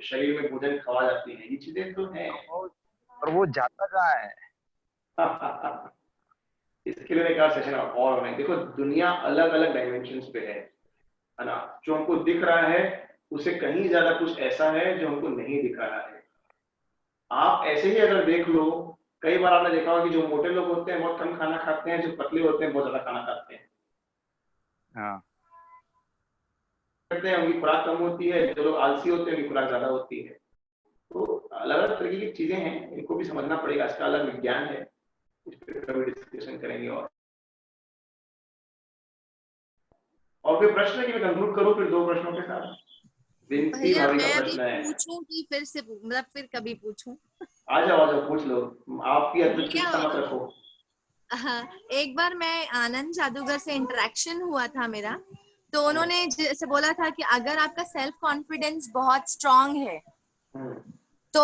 शरीर में भोजन खवा जाती है, ये चीजें तो है। और वो जाता कहाँ है? इसके लिए एक और सेशन और होना है। देखो दुनिया अलग अलग डायमेंशंस पे है ना। जो हमको दिख रहा है उसे कहीं ज्यादा कुछ ऐसा है जो हमको नहीं दिख रहा है। आप ऐसे ही अगर देख लो, कई बार आपने देखा होगा कि जो मोटे लोग होते हैं बहुत कम खाना खाते हैं, जो पतले होते हैं बहुत ज्यादा खाना खाते हैं। हाँ, करते हैं उनकी खुराक कम होती है, जो लोग आलसी होते हैं उनकी खुराक ज्यादा होती है। तो अलग अलग तरीके की चीजें हैं, इनको भी समझना पड़ेगा। इसका अलग विज्ञान है, इस पर कभी डिस्कशन करेंगे। और फिर प्रश्न है कि मैं कंक्लूड करूं फिर 2 प्रश्नों के साथ। विनती भैया भाभी का मैं प्रश्न अभी है। पूछूं कि फिर से मतलब फिर कभी पूछूं? आ जाओ पूछ लो, आपकी भैया अध्यक्षता मत रखो। हाँ, एक बार मैं आनंद जादूगर से इंटरेक्शन हुआ था मेरा, तो उन्होंने जैसे बोला था कि अगर आपका सेल्फ कॉन्फिडेंस बहुत स्ट्रांग है तो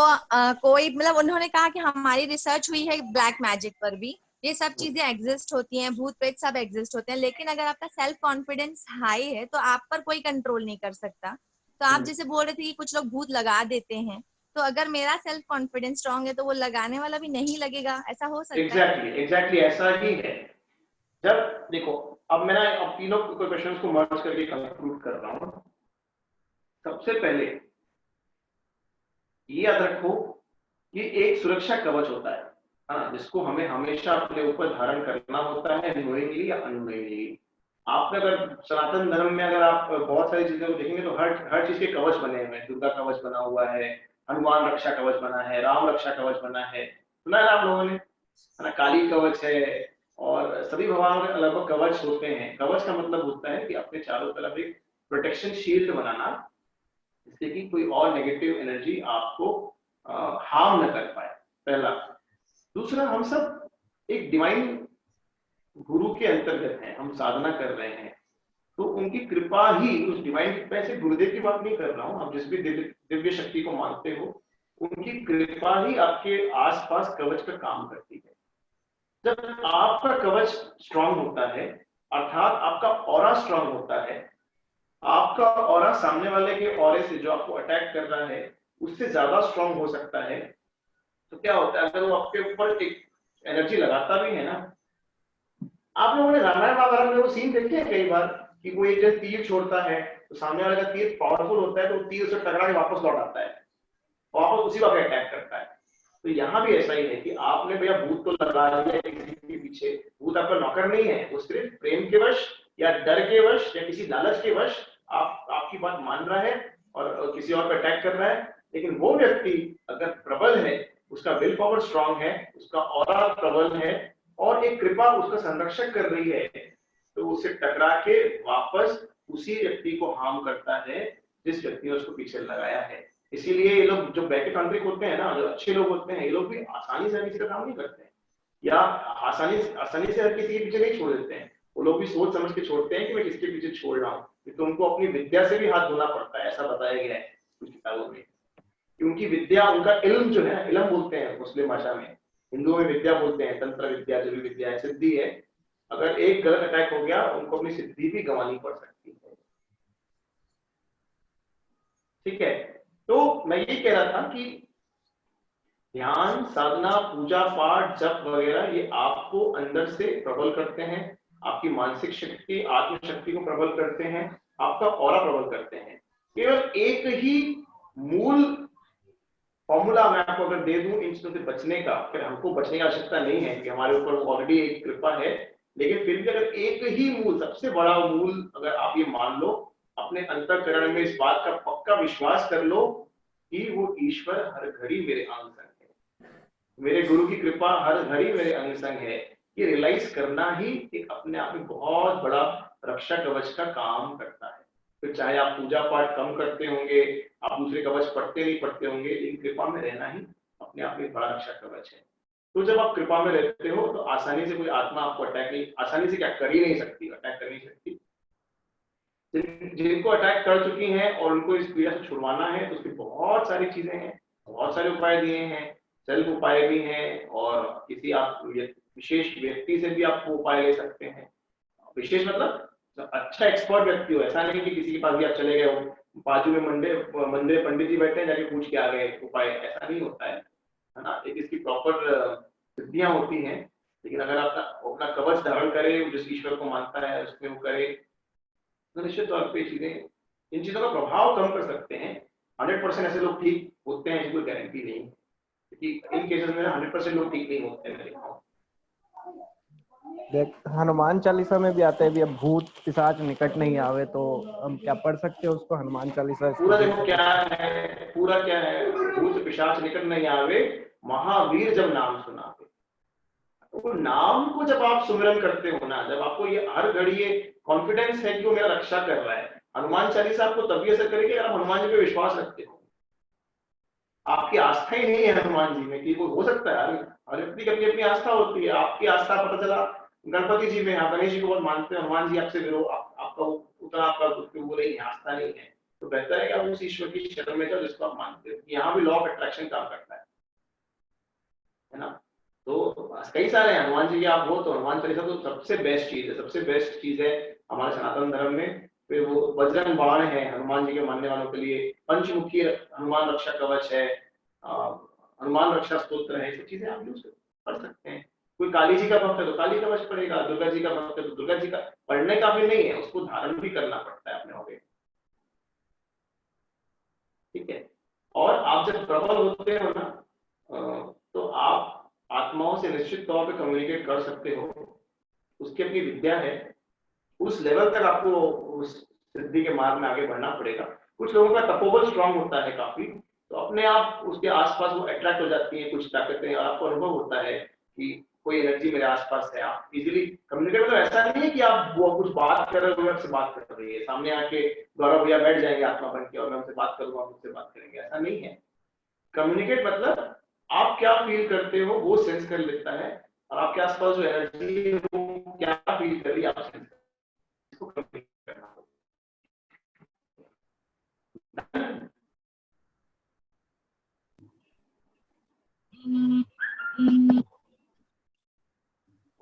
कोई मतलब उन्होंने कहा कि हमारी रिसर्च हुई है ब्लैक मैजिक पर भी, ये सब चीजें एग्जिस्ट होती हैं, भूत प्रेत सब एग्जिस्ट होते हैं, लेकिन अगर आपका सेल्फ कॉन्फिडेंस हाई है तो आप पर कोई कंट्रोल नहीं कर सकता। तो आप जैसे बोल रहे थे कि कुछ लोग भूत लगा देते हैं, तो अगर मेरा सेल्फ कॉन्फिडेंस स्ट्रांग है तो वो लगाने वाला भी नहीं लगेगा, ऐसा हो सकता है? एग्जैक्टली ऐसा ही है। जब देखो अब मैं अब तीनों क्वेश्चंस को मर्ज करके कंक्लूड कर रहा हूं। सबसे पहले ये याद रखो कि एक सुरक्षा कवच होता है हाँ, जिसको हमें हमेशा अपने ऊपर धारण करना होता है, नोइंगली या अननोइंगली। आपने अगर सनातन धर्म में अगर आप बहुत सारी चीजों को देखेंगे तो हर चीज के कवच बने हुए हैं। दुर्गा कवच बना हुआ है, हनुमान रक्षा कवच बना है, राम रक्षा कवच बना है, सुना है आप लोगों ने, है ना। काली कवच है और सभी भगवानों के लगभग कवच होते हैं। कवच का मतलब होता है कि अपने चारों तरफ एक प्रोटेक्शन शील्ड बनाना, जिससे कि कोई और नेगेटिव एनर्जी आपको हार्म न कर पाए, पहला। दूसरा, हम सब एक डिवाइन गुरु के अंतर्गत हैं, हम साधना कर रहे हैं, तो उनकी कृपा ही, उस डिवाइन कृपा से गुरुदेव की बात नहीं कर रहा हूं, आप जिस भी दिव्य शक्ति को मानते हो, उनकी कृपा ही आपके आसपास कवच का काम करती है। जब आपका कवच स्ट्रांग होता है, अर्थात आपका ऑरा स्ट्रांग होता है, आपका ऑरा सामने वाले के ऑरे से जो आपको अटैक कर रहा है उससे ज्यादा स्ट्रांग हो सकता है, तो क्या होता है, अगर वो आपके ऊपर एक एनर्जी लगाता भी है ना। आप लोगों ने रामायण महाभारत में वो सीन देखे हैं कई बार कि वो एक जब तीर छोड़ता है तो सामने वाले का तीर पावरफुल होता है, तो तीर उसे टकरा के वापस लौट आता है, वापस उसी वक्त अटैक करता है। तो यहाँ भी ऐसा ही है कि आपने भैया भूत तो लगा लिया किसी के पीछे, भूत आपका नौकर नहीं है, वो सिर्फ प्रेम के वश या डर के वश या किसी लालच के वश आपकी बात मान रहा है और किसी और पर अटैक कर रहा है। लेकिन वो व्यक्ति अगर प्रबल है, उसका विल पावर स्ट्रांग है, उसका ऑरा प्रबल है और एक कृपा उसका संरक्षक कर रही है, तो उसे टकरा के वापस उसी व्यक्ति को हार्म करता है जिस व्यक्ति ने उसको पीछे लगाया है। इसीलिए ये लोग जो बैकेट्रांट्रिक होते हैं ना, जो अच्छे लोग होते हैं, ये लोग भी आसानी से किसी का काम नहीं करते हैं या आसानी से हर किसी के पीछे नहीं छोड़ देते हैं। वो लोग भी सोच समझ के छोड़ते हैं कि मैं किसके पीछे छोड़ रहा हूँ, तो उनको अपनी विद्या से भी हाथ धोना पड़ता है, ऐसा बताया गया है कुछ किताबों में। क्योंकि विद्या, उनका इल्म जो है, इल्म बोलते हैं मुस्लिम भाषा में, हिंदुओं में विद्या बोलते हैं, तंत्र विद्या, जो भी विद्या है, सिद्धि है, अगर एक गलत अटैक हो गया उनको अपनी सिद्धि भी गंवानी पड़ सकती है। ठीक है, तो मैं ये कह रहा था कि ध्यान, साधना, पूजा पाठ, जप वगैरह ये आपको अंदर से प्रबल करते हैं, आपकी मानसिक शक्ति, आत्म शक्ति को प्रबल करते हैं, आपका ऑरा प्रबल करते हैं। केवल एक ही मूल फॉर्मूला मैं आपको अगर दे दूं इन चीजों से बचने का, फिर हमको बचने की आवश्यकता नहीं है कि हमारे ऊपर ऑलरेडी एक कृपा है, लेकिन फिर भी अगर एक ही मूल, सबसे बड़ा मूल अगर आप ये मान लो, अपने अंतःकरण में इस बात का पक्का विश्वास कर लो कि वो ईश्वर हर घड़ी मेरे अंग संग है, मेरे गुरु की कृपा हर घड़ी मेरे अंग संग है, ये रियलाइज करना ही एक अपने आप में बहुत बड़ा रक्षा कवच का काम करता है। फिर चाहे आप पूजा पाठ कम करते होंगे, आप दूसरे कवच पढ़ते नहीं पढ़ते होंगे, लेकिन कृपा में रहना ही अपने आप में बड़ा रक्षा कवच है। तो जब आप कृपा में रहते हो तो आसानी से कोई आत्मा आपको अटैक नहीं, आसानी से क्या कर ही नहीं सकती, अटैक कर नहीं सकती। जिनको अटैक कर चुकी हैं और उनको इस क्रिया से छुड़वाना है तो उसकी बहुत सारी चीजें हैं, बहुत सारे उपाय दिए हैं, सेल्फ उपाय भी हैं, और किसी आप विशेष व्यक्ति से भी आप वो उपाय ले सकते हैं। विशेष मतलब अच्छा एक्सपर्ट व्यक्ति हो, ऐसा नहीं कि किसी के पास भी आप चले गए हो, बाजू में मंदिर पंडित जी बैठे हैं, जाके पूछ के आ गए उपाय, ऐसा नहीं होता है ना। एक इसकी प्रॉपर सिद्धियां होती हैं, लेकिन अगर आप अपना कवच धारण करे, जिस ईश्वर को मानता है उसमें वो करे, तो निश्चित तौर पे चीजें, इन चीजों का प्रभाव कम कर सकते हैं। 100% ऐसे लोग ठीक होते हैं, कोई गारंटी नहीं, क्योंकि इन केसेस में 100% लोग ठीक नहीं होते हैं। देख, हनुमान चालीसा में भी आते हैं, अब भूत पिशाच निकट नहीं आवे, तो हम क्या पढ़ सकते हैं उसको, हनुमान चालीसा? पूरा देखो क्या है, पूरा क्या है, भूत पिशाच निकट नहीं आवे, महावीर जब नाम सुनावे। तो नाम को जब आप सुमिरन करते हो ना, जब आपको ये हर घड़ी ये कॉन्फिडेंस है कि वो मेरा रक्षा कर रहा है, हनुमान चालीसा आपको तभी असर करेगी अगर आप हनुमान जी पे विश्वास रखते हो। आपकी आस्था ही नहीं है हनुमान जी में, कि वो हो सकता है, हर व्यक्ति की अपनी अपनी आस्था होती है। आपकी आस्था पता चला गणपति जी में, आप गणेश जी को बहुत मानते हैं, हनुमान जी आपसे विरोध, आपका उतना आपका वो नहीं है, आस्था नहीं है, तो बेहतर है कि आप उस ईश्वर की शरण में जाओ जिसको आप मानते हो। यहाँ भी लॉ ऑफ अट्रैक्शन काम करता है ना। तो कई सारे हनुमान जी के आप हो तो हनुमान चालीसा तो सबसे बेस्ट चीज है, सबसे बेस्ट चीज है हमारे सनातन धर्म में। फिर वो बजरंग बाण है हनुमान जी के मानने वालों के लिए, पंचमुखी हनुमान रक्षा कवच है, हनुमान रक्षा स्तोत्र है, सब चीजें आप यूज कर सकते हैं। कोई काली जी का भक्त है तो काली कवच पढ़ेगा, दुर्गा जी का भक्त है तो दुर्गा जी का, पढ़ने का भी नहीं है, उसको धारण भी करना पड़ता है अपने होगे। ठीक है, और आप जब प्रबल होते हो ना, तो आप आत्माओं से निश्चित तौर पे कम्युनिकेट कर सकते हो, उसकी अपनी विद्या है, उस लेवल तक आपको उस सिद्धि के मार्ग में आगे बढ़ना पड़ेगा। कुछ लोगों का तपोबल स्ट्रांग होता है काफी, तो अपने आप उसके आसपास वो अट्रैक्ट हो जाती है कुछ ताकतें, और आपको अनुभव होता है कि कोई एनर्जी मेरे आसपास है। आप इजीली कम्युनिकेट, मतलब ऐसा नहीं है कि आप वो कुछ बात कर रहे हो, आपसे बात कर रही है, सामने आके गौरव भैया बैठ जाएंगे आत्मा बन के और मैं उनसे बात करूंगा, मुझसे बात करेंगे, ऐसा नहीं है। कम्युनिकेट मतलब आप क्या फील करते हो वो सेंस कर लेता है, और आपके आसपास जो एनर्जी है वो क्या फील कर रही है, आप सेंस इसको कम्युनिकेट करना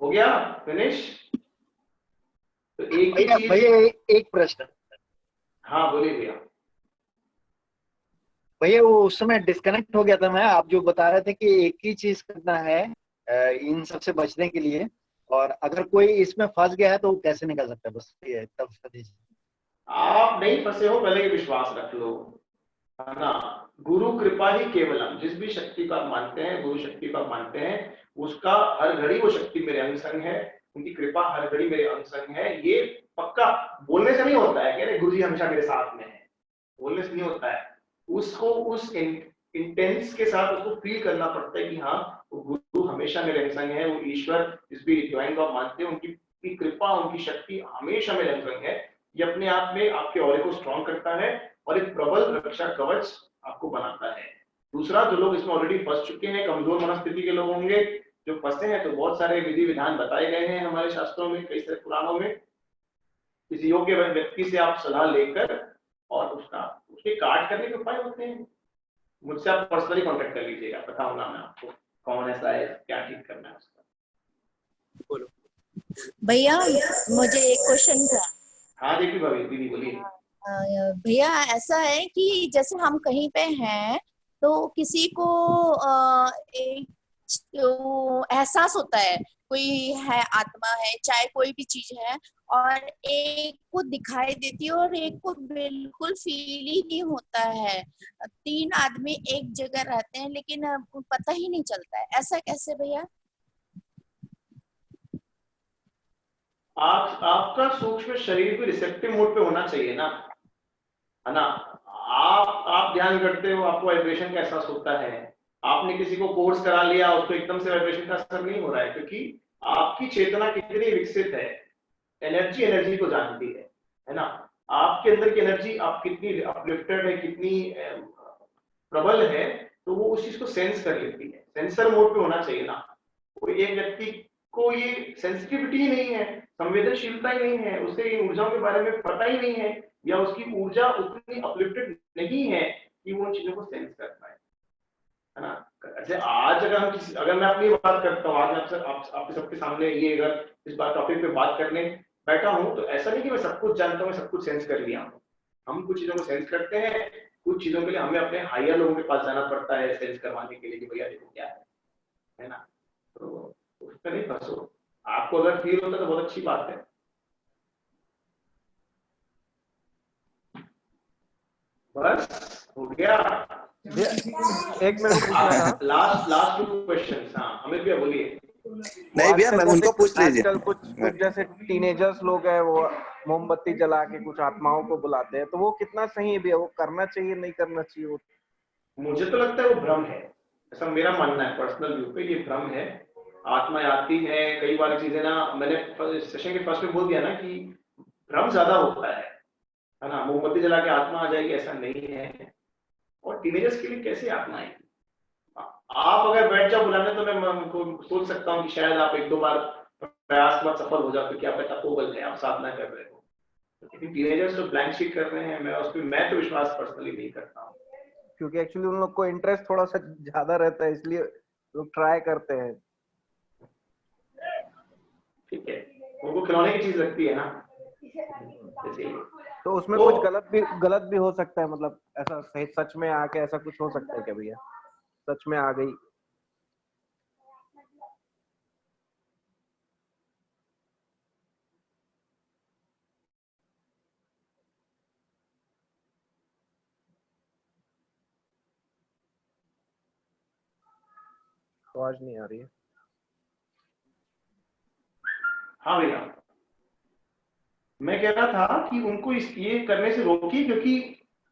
हो गया फिनिश। तो एक ही चीज, भैया एक प्रश्न। हाँ बोलिए भैया। भैया वो उस समय डिस्कनेक्ट हो गया था मैं, आप जो बता रहे थे कि एक ही चीज करना है इन सबसे बचने के लिए, और अगर कोई इसमें फंस गया है तो वो कैसे निकल सकता है, बस ये तब आप नहीं फंसे हो, पहले विश्वास रख लो, है ना। गुरु कृपा ही केवलम, जिस भी शक्ति को आप मानते हैं, गुरु शक्ति को आप मानते हैं, उसका हर घड़ी वो शक्ति मेरे अंग संग है, उनकी कृपा हर घड़ी मेरे अंग संग है। ये पक्का बोलने से नहीं होता है कि गुरु जी हमेशा मेरे साथ में है, बोलने से नहीं होता है, उसको उस इंटेंस के साथ उसको फील करना पड़ता है कि हाँ वो गुरु हमेशा मेरे अंग संग है, वो ईश्वर जिस भी डिवाइन को आप मानते हैं उनकी कृपा, उनकी शक्ति हमेशा मेरे अंग संग है। ये अपने आप में आपके ऑरे को स्ट्रॉन्ग करता है और एक प्रबल रक्षा कवच आपको बनाता है। दूसरा, जो लोग इसमें ऑलरेडी फंस चुके हैं, कमजोर मनस्थिति के लोग होंगे जो फंसे हैं, तो बहुत सारे विधि विधान बताए गए हैं हमारे शास्त्रों में, कई सारे पुराणों में। किसी योग्य व्यक्ति से आप सलाह लेकर और उसके कार्ड करने के उपाय होते हैं। मुझसे आप पर्सनली कांटेक्ट कर लीजिएगा, बताऊंगा मैं आपको कौन ऐसा है, क्या ठीक करना है उसका। बोलो। भैया मुझे एक क्वेश्चन था। हाँ देखिए भाभी, दीदी बोलिए। भैया ऐसा है कि जैसे हम कहीं पे हैं तो किसी को एक एहसास होता है कोई है, आत्मा है, चाहे कोई भी चीज है, और एक को दिखाई देती है और एक को बिल्कुल फील ही नहीं होता है। 3 आदमी एक जगह रहते हैं लेकिन पता ही नहीं चलता है, ऐसा कैसे भैया? आपका सूक्ष्म शरीर भी रिसेप्टिव मोड पे होना चाहिए ना, है ना। आप ध्यान करते हो, आपको वाइब्रेशन का एहसास होता है। आपने किसी को कोर्स करा लिया, उसको एकदम से वाइब्रेशन का असर नहीं हो रहा है, क्योंकि आपकी चेतना कितनी विकसित है। एनर्जी को जानती है ना। आपके अंदर की एनर्जी आप कितनी अपलिफ्टेड है, कितनी प्रबल है, तो वो उस चीज को सेंस कर लेती है। सेंसर मोड पे होना चाहिए ना। कोई एक व्यक्ति को ये सेंसिटिविटी ही नहीं है, संवेदनशीलता ही नहीं है, उसे इन ऊर्जाओं के बारे में पता ही नहीं है, या उसकी ऊर्जा उतनी अपलिफ्टेड नहीं है कि वो उन चीजों को सेंस कर पाए, है ना। ऐसे आज अगर मैं अपनी बात करता हूँ, आज आपके सबके सामने ये अगर इस बात टॉपिक पे बात करने बैठा हूँ, तो ऐसा नहीं कि मैं सब कुछ जानता हूँ, मैं सब कुछ सेंस कर लिया हूँ। हम कुछ चीजों को सेंस करते हैं, कुछ चीजों के लिए हमें अपने हायर लोगों के पास जाना पड़ता है सेंस करवाने के लिए कि भैया देखो क्या है ना। तो उस पर नहीं फंसो। आपको अगर फील होता है तो बहुत अच्छी बात है। बस हो गया। एक मिनट लास्ट 2 क्वेश्चंस। हाँ अमित भैया बोलिए। नहीं भैया, मैं उनको पूछ लीजिए। आजकल कुछ जैसे टीनेजर्स लोग हैं, वो मोमबत्ती जला के कुछ आत्माओं को बुलाते हैं, तो वो कितना सही है भैया? वो करना चाहिए नहीं करना चाहिए? वो मुझे तो लगता है वो भ्रम है, ऐसा मेरा मानना है पर्सनल व्यू पे। ये भ्रम है। आत्माएं आती है, कई बार चीजें ना, मैंने सेशन के फर्स्ट में बोल दिया ना कि भ्रम ज्यादा होता है ना। मोमबत्ती जला के आत्मा आ जाएगी ऐसा नहीं है। और टीनेजर्स के लिए कैसे आत्मा आएगी? आप अगर बैठ जाओ बुलाने तो मैं सोच सकता हूँ कि शायद आप 1-2 बार प्रयास के बाद सफल हो जाओ, क्योंकि आपका तपोबल है, आप साधना कर रहे हो। लेकिन टीनेजर्स तो ब्लैंक शीट कर रहे हैं, मैं तो विश्वास पर्सनली नहीं करता हूँ। क्योंकि एक्चुअली उन लोग को इंटरेस्ट थोड़ा सा ज्यादा रहता है, इसलिए लोग ट्राई करते हैं। ठीक है, उनको खिलौने की चीज लगती है ना। तो उसमें कुछ गलत भी हो सकता है, मतलब ऐसा सही सच में आके ऐसा कुछ हो सकता है क्या भैया? सच में आ गई? आवाज नहीं आ रही है। हाँ भैया, मैं कह रहा था कि उनको ये करने से रोकिए, क्योंकि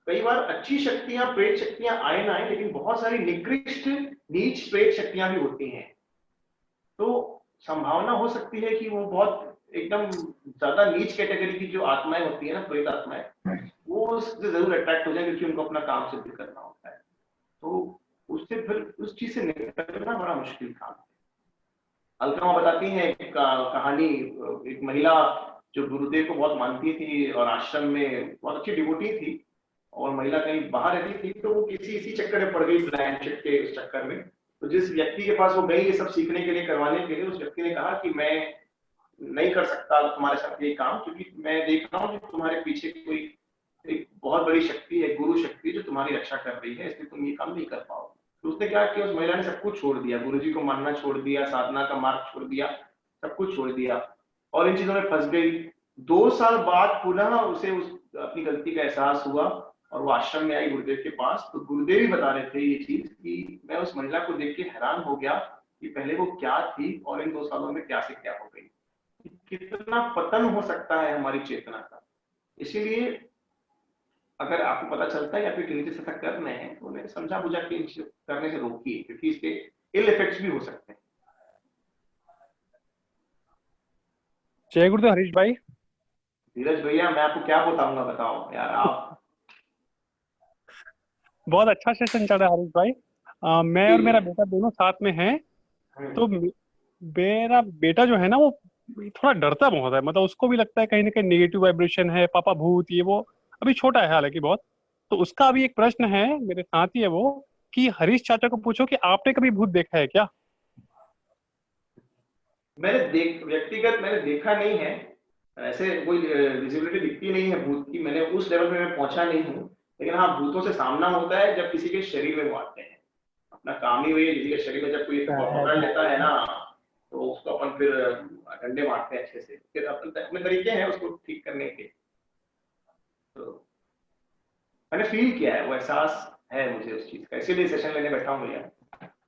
कई बार अच्छी शक्तियां, प्रेत शक्तियां आए ना आए, लेकिन बहुत सारी निकृष्ट नीच प्रेत शक्तियां भी होती हैं। तो संभावना हो सकती है कि वो बहुत एकदम ज्यादा नीच कैटेगरी की जो आत्माएं होती है ना, प्रेत आत्माएं, वो उससे जरूर अट्रैक्ट हो जाए, क्योंकि उनको अपना काम सिद्ध करना होता है। तो उससे फिर उस चीज से निकलना बड़ा मुश्किल काम है। अलका माँ बताती हैं एक कहानी। एक महिला जो गुरुदेव को बहुत मानती थी और आश्रम में बहुत अच्छी डिवोटी थी, और महिला कहीं बाहर रहती थी, तो वो इसी चक्कर में पड़ गई, ब्लैंकेट के उस चक्कर में। तो जिस व्यक्ति के पास वो गई ये सब सीखने के लिए, करवाने के लिए, उस व्यक्ति ने कहा कि मैं नहीं कर सकता तुम्हारे साथ ये काम, क्योंकि मैं देख रहा हूँ कि तुम्हारे पीछे कोई एक बहुत बड़ी शक्ति है, गुरु शक्ति, जो तुम्हारी रक्षा कर रही है, इसलिए तुम ये काम नहीं कर पाओगे। तो उसने क्या किया, उस महिला ने सब कुछ छोड़ दिया, गुरुजी को मानना छोड़ दिया, साधना का मार्ग छोड़ दिया, सब कुछ छोड़ दिया, और इन चीजों में फंस गई। 2 साल बाद पुनः उसे अपनी गलती का एहसास हुआ, और वो आश्रम में आई गुरुदेव के पास। तो गुरुदेव ही बता रहे थे ये चीज कि मैं उस महिला को देख के हैरान हो गया कि पहले वो क्या थी और इन 2 सालों में क्या से क्या हो गई। कितना पतन हो सकता है हमारी चेतना का। इसीलिए अगर आपको पता चलता है या फिर नीचे सतर्क करने हैं, तो उन्हें समझा बुझा के करने से रोकिए, क्योंकि इसके इल इफेक्ट्स भी हो सकते हैं। जय गुरुदेव हरीश भाई। धीरज भैया, मैं आपको क्या बताऊंगा, बताओ यार आप। बहुत अच्छा सेशन चल रहा है हरीश भाई। मैं और मेरा बेटा दोनों साथ में हैं। तो मेरा बेटा जो है ना, वो थोड़ा डरता बहुत है, मतलब उसको भी लगता है कहीं ना कहीं नेगेटिव वाइब्रेशन है, पापा भूत, ये वो। अभी छोटा है हालांकि बहुत। तो उसका अभी एक प्रश्न है, मेरे साथ ही है वो, कि हरीश चाचा को पूछो कि आपने कभी भूत देखा है क्या? व्यक्तिगत मैंने देखा नहीं है, ऐसे कोई विजिबिलिटी दिखती नहीं है भूत की, मैंने उस लेवल पे मैं पहुंचा नहीं हूँ। लेकिन हाँ, भूतों से सामना होता है जब किसी के शरीर में वो आते हैं। अपना काम ही वही है, किसी के शरीर में जब कोई पकड़ लेता है ना, तो उसको अपन फिर डंडे मारते हैं अच्छे से, फिर अपने तरीके हैं उसको ठीक करने के। तो मैंने फील किया है, वो एहसास है मुझे उस चीज का, इसीलिए सेशन लेने बैठा हूँ भैया।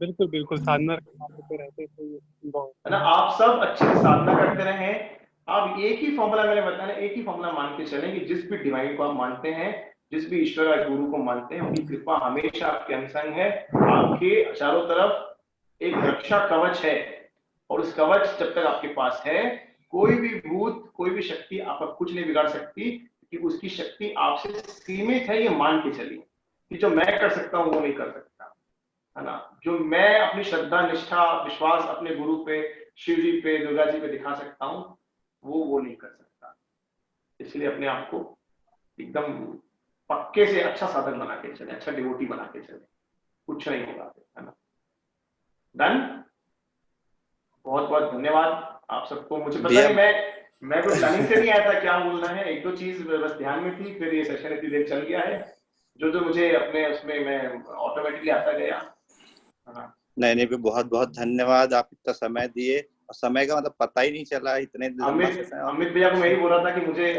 बिल्कुल बिल्कुल, साधना पे रहते थे है ना, आप सब अच्छे से साधना करते रहे। आप एक ही फॉर्मूला मैंने बताया, एक ही फॉर्मूला मान के चलें कि जिस भी डिवाइन को आप मानते हैं, जिस भी ईश्वर या गुरु को मानते हैं, उनकी कृपा हमेशा आपके अनुसंग है। आपके चारों तरफ एक रक्षा कवच है, और उस कवच जब तक आपके पास है, कोई भी भूत, कोई भी शक्ति आपका कुछ नहीं बिगाड़ सकती, कि उसकी शक्ति आपसे सीमित है। ये मान के चलिए कि जो मैं कर सकता हूँ वो नहीं कर सकता, है ना। जो मैं अपनी श्रद्धा, निष्ठा, विश्वास अपने गुरु पे, शिव जी पे, दुर्गा जी पे दिखा सकता हूँ, वो नहीं कर सकता। इसलिए अपने आप को एकदम पक्के से अच्छा साधक बना के चले, अच्छा डिवोटी बना के चले, कुछ नहीं होगा, है ना। डन। बहुत बहुत धन्यवाद आप सबको। मुझे पता नहीं, मैं कोई प्लानिंग से नहीं आया था क्या बोलना है, एक दो चीज बस ध्यान में थी, फिर ये सेशन इतनी देर चल गया है, जो मुझे अपने उसमें मैं ऑटोमेटिकली आता गया। नहीं, बहुत बहुत धन्यवाद, आप इतना समय दिए, और समय का मतलब पता ही नहीं चला, इतने अमित भैया को मैं ही बोल रहा था कि मुझे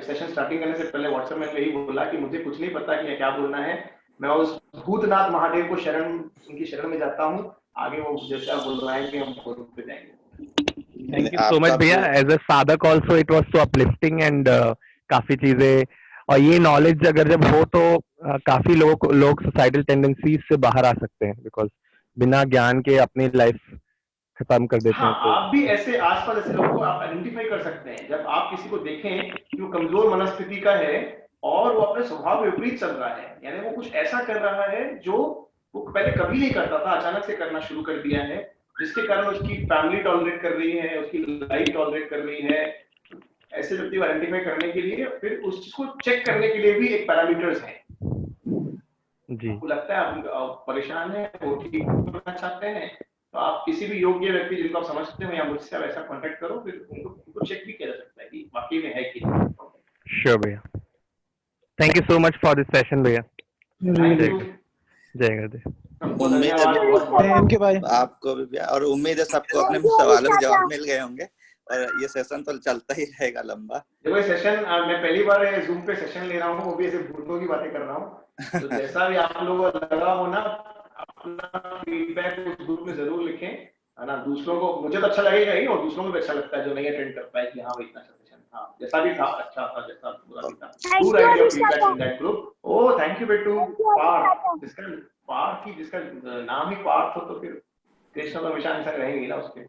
सेशन स्टार्टिंग करने से पहले व्हाट्सएप में यही बोला कि मुझे कुछ नहीं पता कि क्या बोलना है, मैं उस भूतनाथ महादेव को उनकी शरण में जाता हूँ, आगे वो जैसा बुलवाएंगे हम बोल पे जाएंगे। थैंक यू सो मच भैया, एज अ साधक also it was so uplifting and काफी चीजें, और ये नॉलेज अगर जब हो तो काफी लोग सोसाइटल टेंडेंसीज से बाहर आ सकते हैं, बिकॉज बिना ज्ञान के अपनी लाइफ खत्म कर देते हैं। तो आप भी ऐसे आसपास ऐसे लोगों को आप आइडेंटिफाई कर सकते हैं, जब आप किसी को देखें कि वो कमजोर मनस्थिति का है और वो अपने स्वभाव विपरीत चल रहा है, यानी वो कुछ ऐसा कर रहा है जो वो पहले कभी नहीं करता था, अचानक से करना शुरू कर दिया है, जिसके कारण उसकी फैमिली टॉलरेट कर रही है, उसकी लाइफ टॉलरेट कर रही है। ऐसे व्यक्ति को आइडेंटिफाई करने के लिए, फिर उस चीज को चेक करने के लिए भी एक पैरामीटर्स हैं जी। आपको लगता है आप परेशान है, वो ठीक करना चाहते हैं, तो आप किसी भी योग्य व्यक्ति जिनको आप समझते हो या मुझसे आप ऐसा कांटेक्ट करो, फिर उनको चेक भी किया जा सकता है कि वाकई में है कि नहीं। श्योर भैया, thank you so much for this session भैया। जय गुरुदेव। उम्मीद है आपको भी, और उम्मीद है सबको अपने सवालों के जवाब मिल गए होंगे, और ये सेशन तो चलता ही रहेगा लंबा। देखो सेशन मैं पहली बार जूम पे सेशन ले रहा हूँ, वो भी ऐसे भूतों की बातें कर रहा हूँ, तो जैसा भी आप लोगों को लगा हो ना, अपना फीडबैक उस ग्रुप में जरूर लिखें, है ना। दूसरों को, मुझे तो अच्छा लगेगा ही, और दूसरों को भी अच्छा लगता है जो नहीं अटेंड कर पाए कि हाँ भाई इतना सेशन था, जैसा भी था अच्छा था, जैसा बुरा भी था, do write your feedback in that group. Oh thank you बेटू। पार्थ, जिसका नाम ही पार्थ हो, तो फिर कृष्ण तो हमेशा आंसर रहेंगे ना उसके।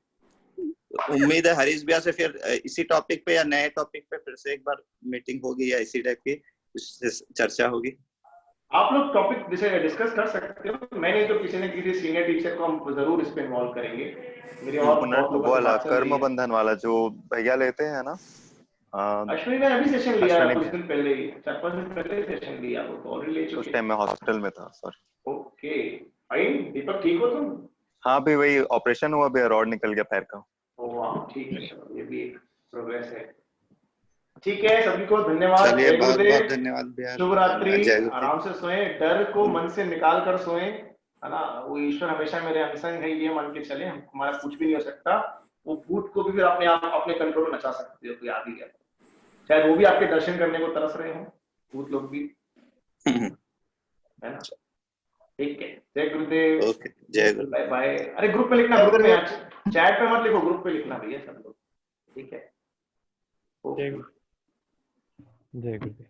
उम्मीद है हरीश भैया से फिर इसी टॉपिक पे या नए टॉपिक पे फिर से एक बार मीटिंग होगी, या इसी टाइप की चर्चा होगी। आप लोग टॉपिक डिस्कस कर सकते हो, मैंने तो किसी न किसी सीनियर टीचर को हम जरूर इस पे इन्वॉल्व करेंगे। मेरे और वाला कर्म बंधन वाला जो भैया लेते हैं ना, अश्विनी ने अभी सेशन लिया कुछ दिन पहले ही, 4-5 दिन पहले सेशन लिया, वो तो ऑलरेडी ले चुके। उस टाइम मैं हॉस्पिटल में था, सॉरी। Okay fine. दीपक ठीक हो तुम? हाँ भी वही ऑपरेशन हुआ, भी रॉड निकल गया पैर का। ओह वाह, ठीक है, चलो ये भी एक प्रोग्रेस है। ठीक है, सभी को धन्यवाद। चलिए बहुत बहुत धन्यवाद भैया, शुभ रात्रि, आराम से सोएं, डर को मन से निकाल कर सोएं, है ना। वो ईश्वर हमेशा मेरे अंसंग है, ये मान के चले, हमारा कुछ भी नहीं हो सकता। वो भूत को भी फिर अपने आप अपने कंट्रोल में नचा सकते हो, कोई आ भी गया, चाहे वो भी आपके दर्शन करने को तरस रहे हो, भूत लोग भी, है ना। ठीक है, जय गुरुदेव। ओके, जय गुरु, बाय बाय। अरे ग्रुप पे लिखना, ग्रुप में, चैट पे मत लिखो, ग्रुप पे लिखना भैया सब लोग, ठीक है। जय गुरुदेव।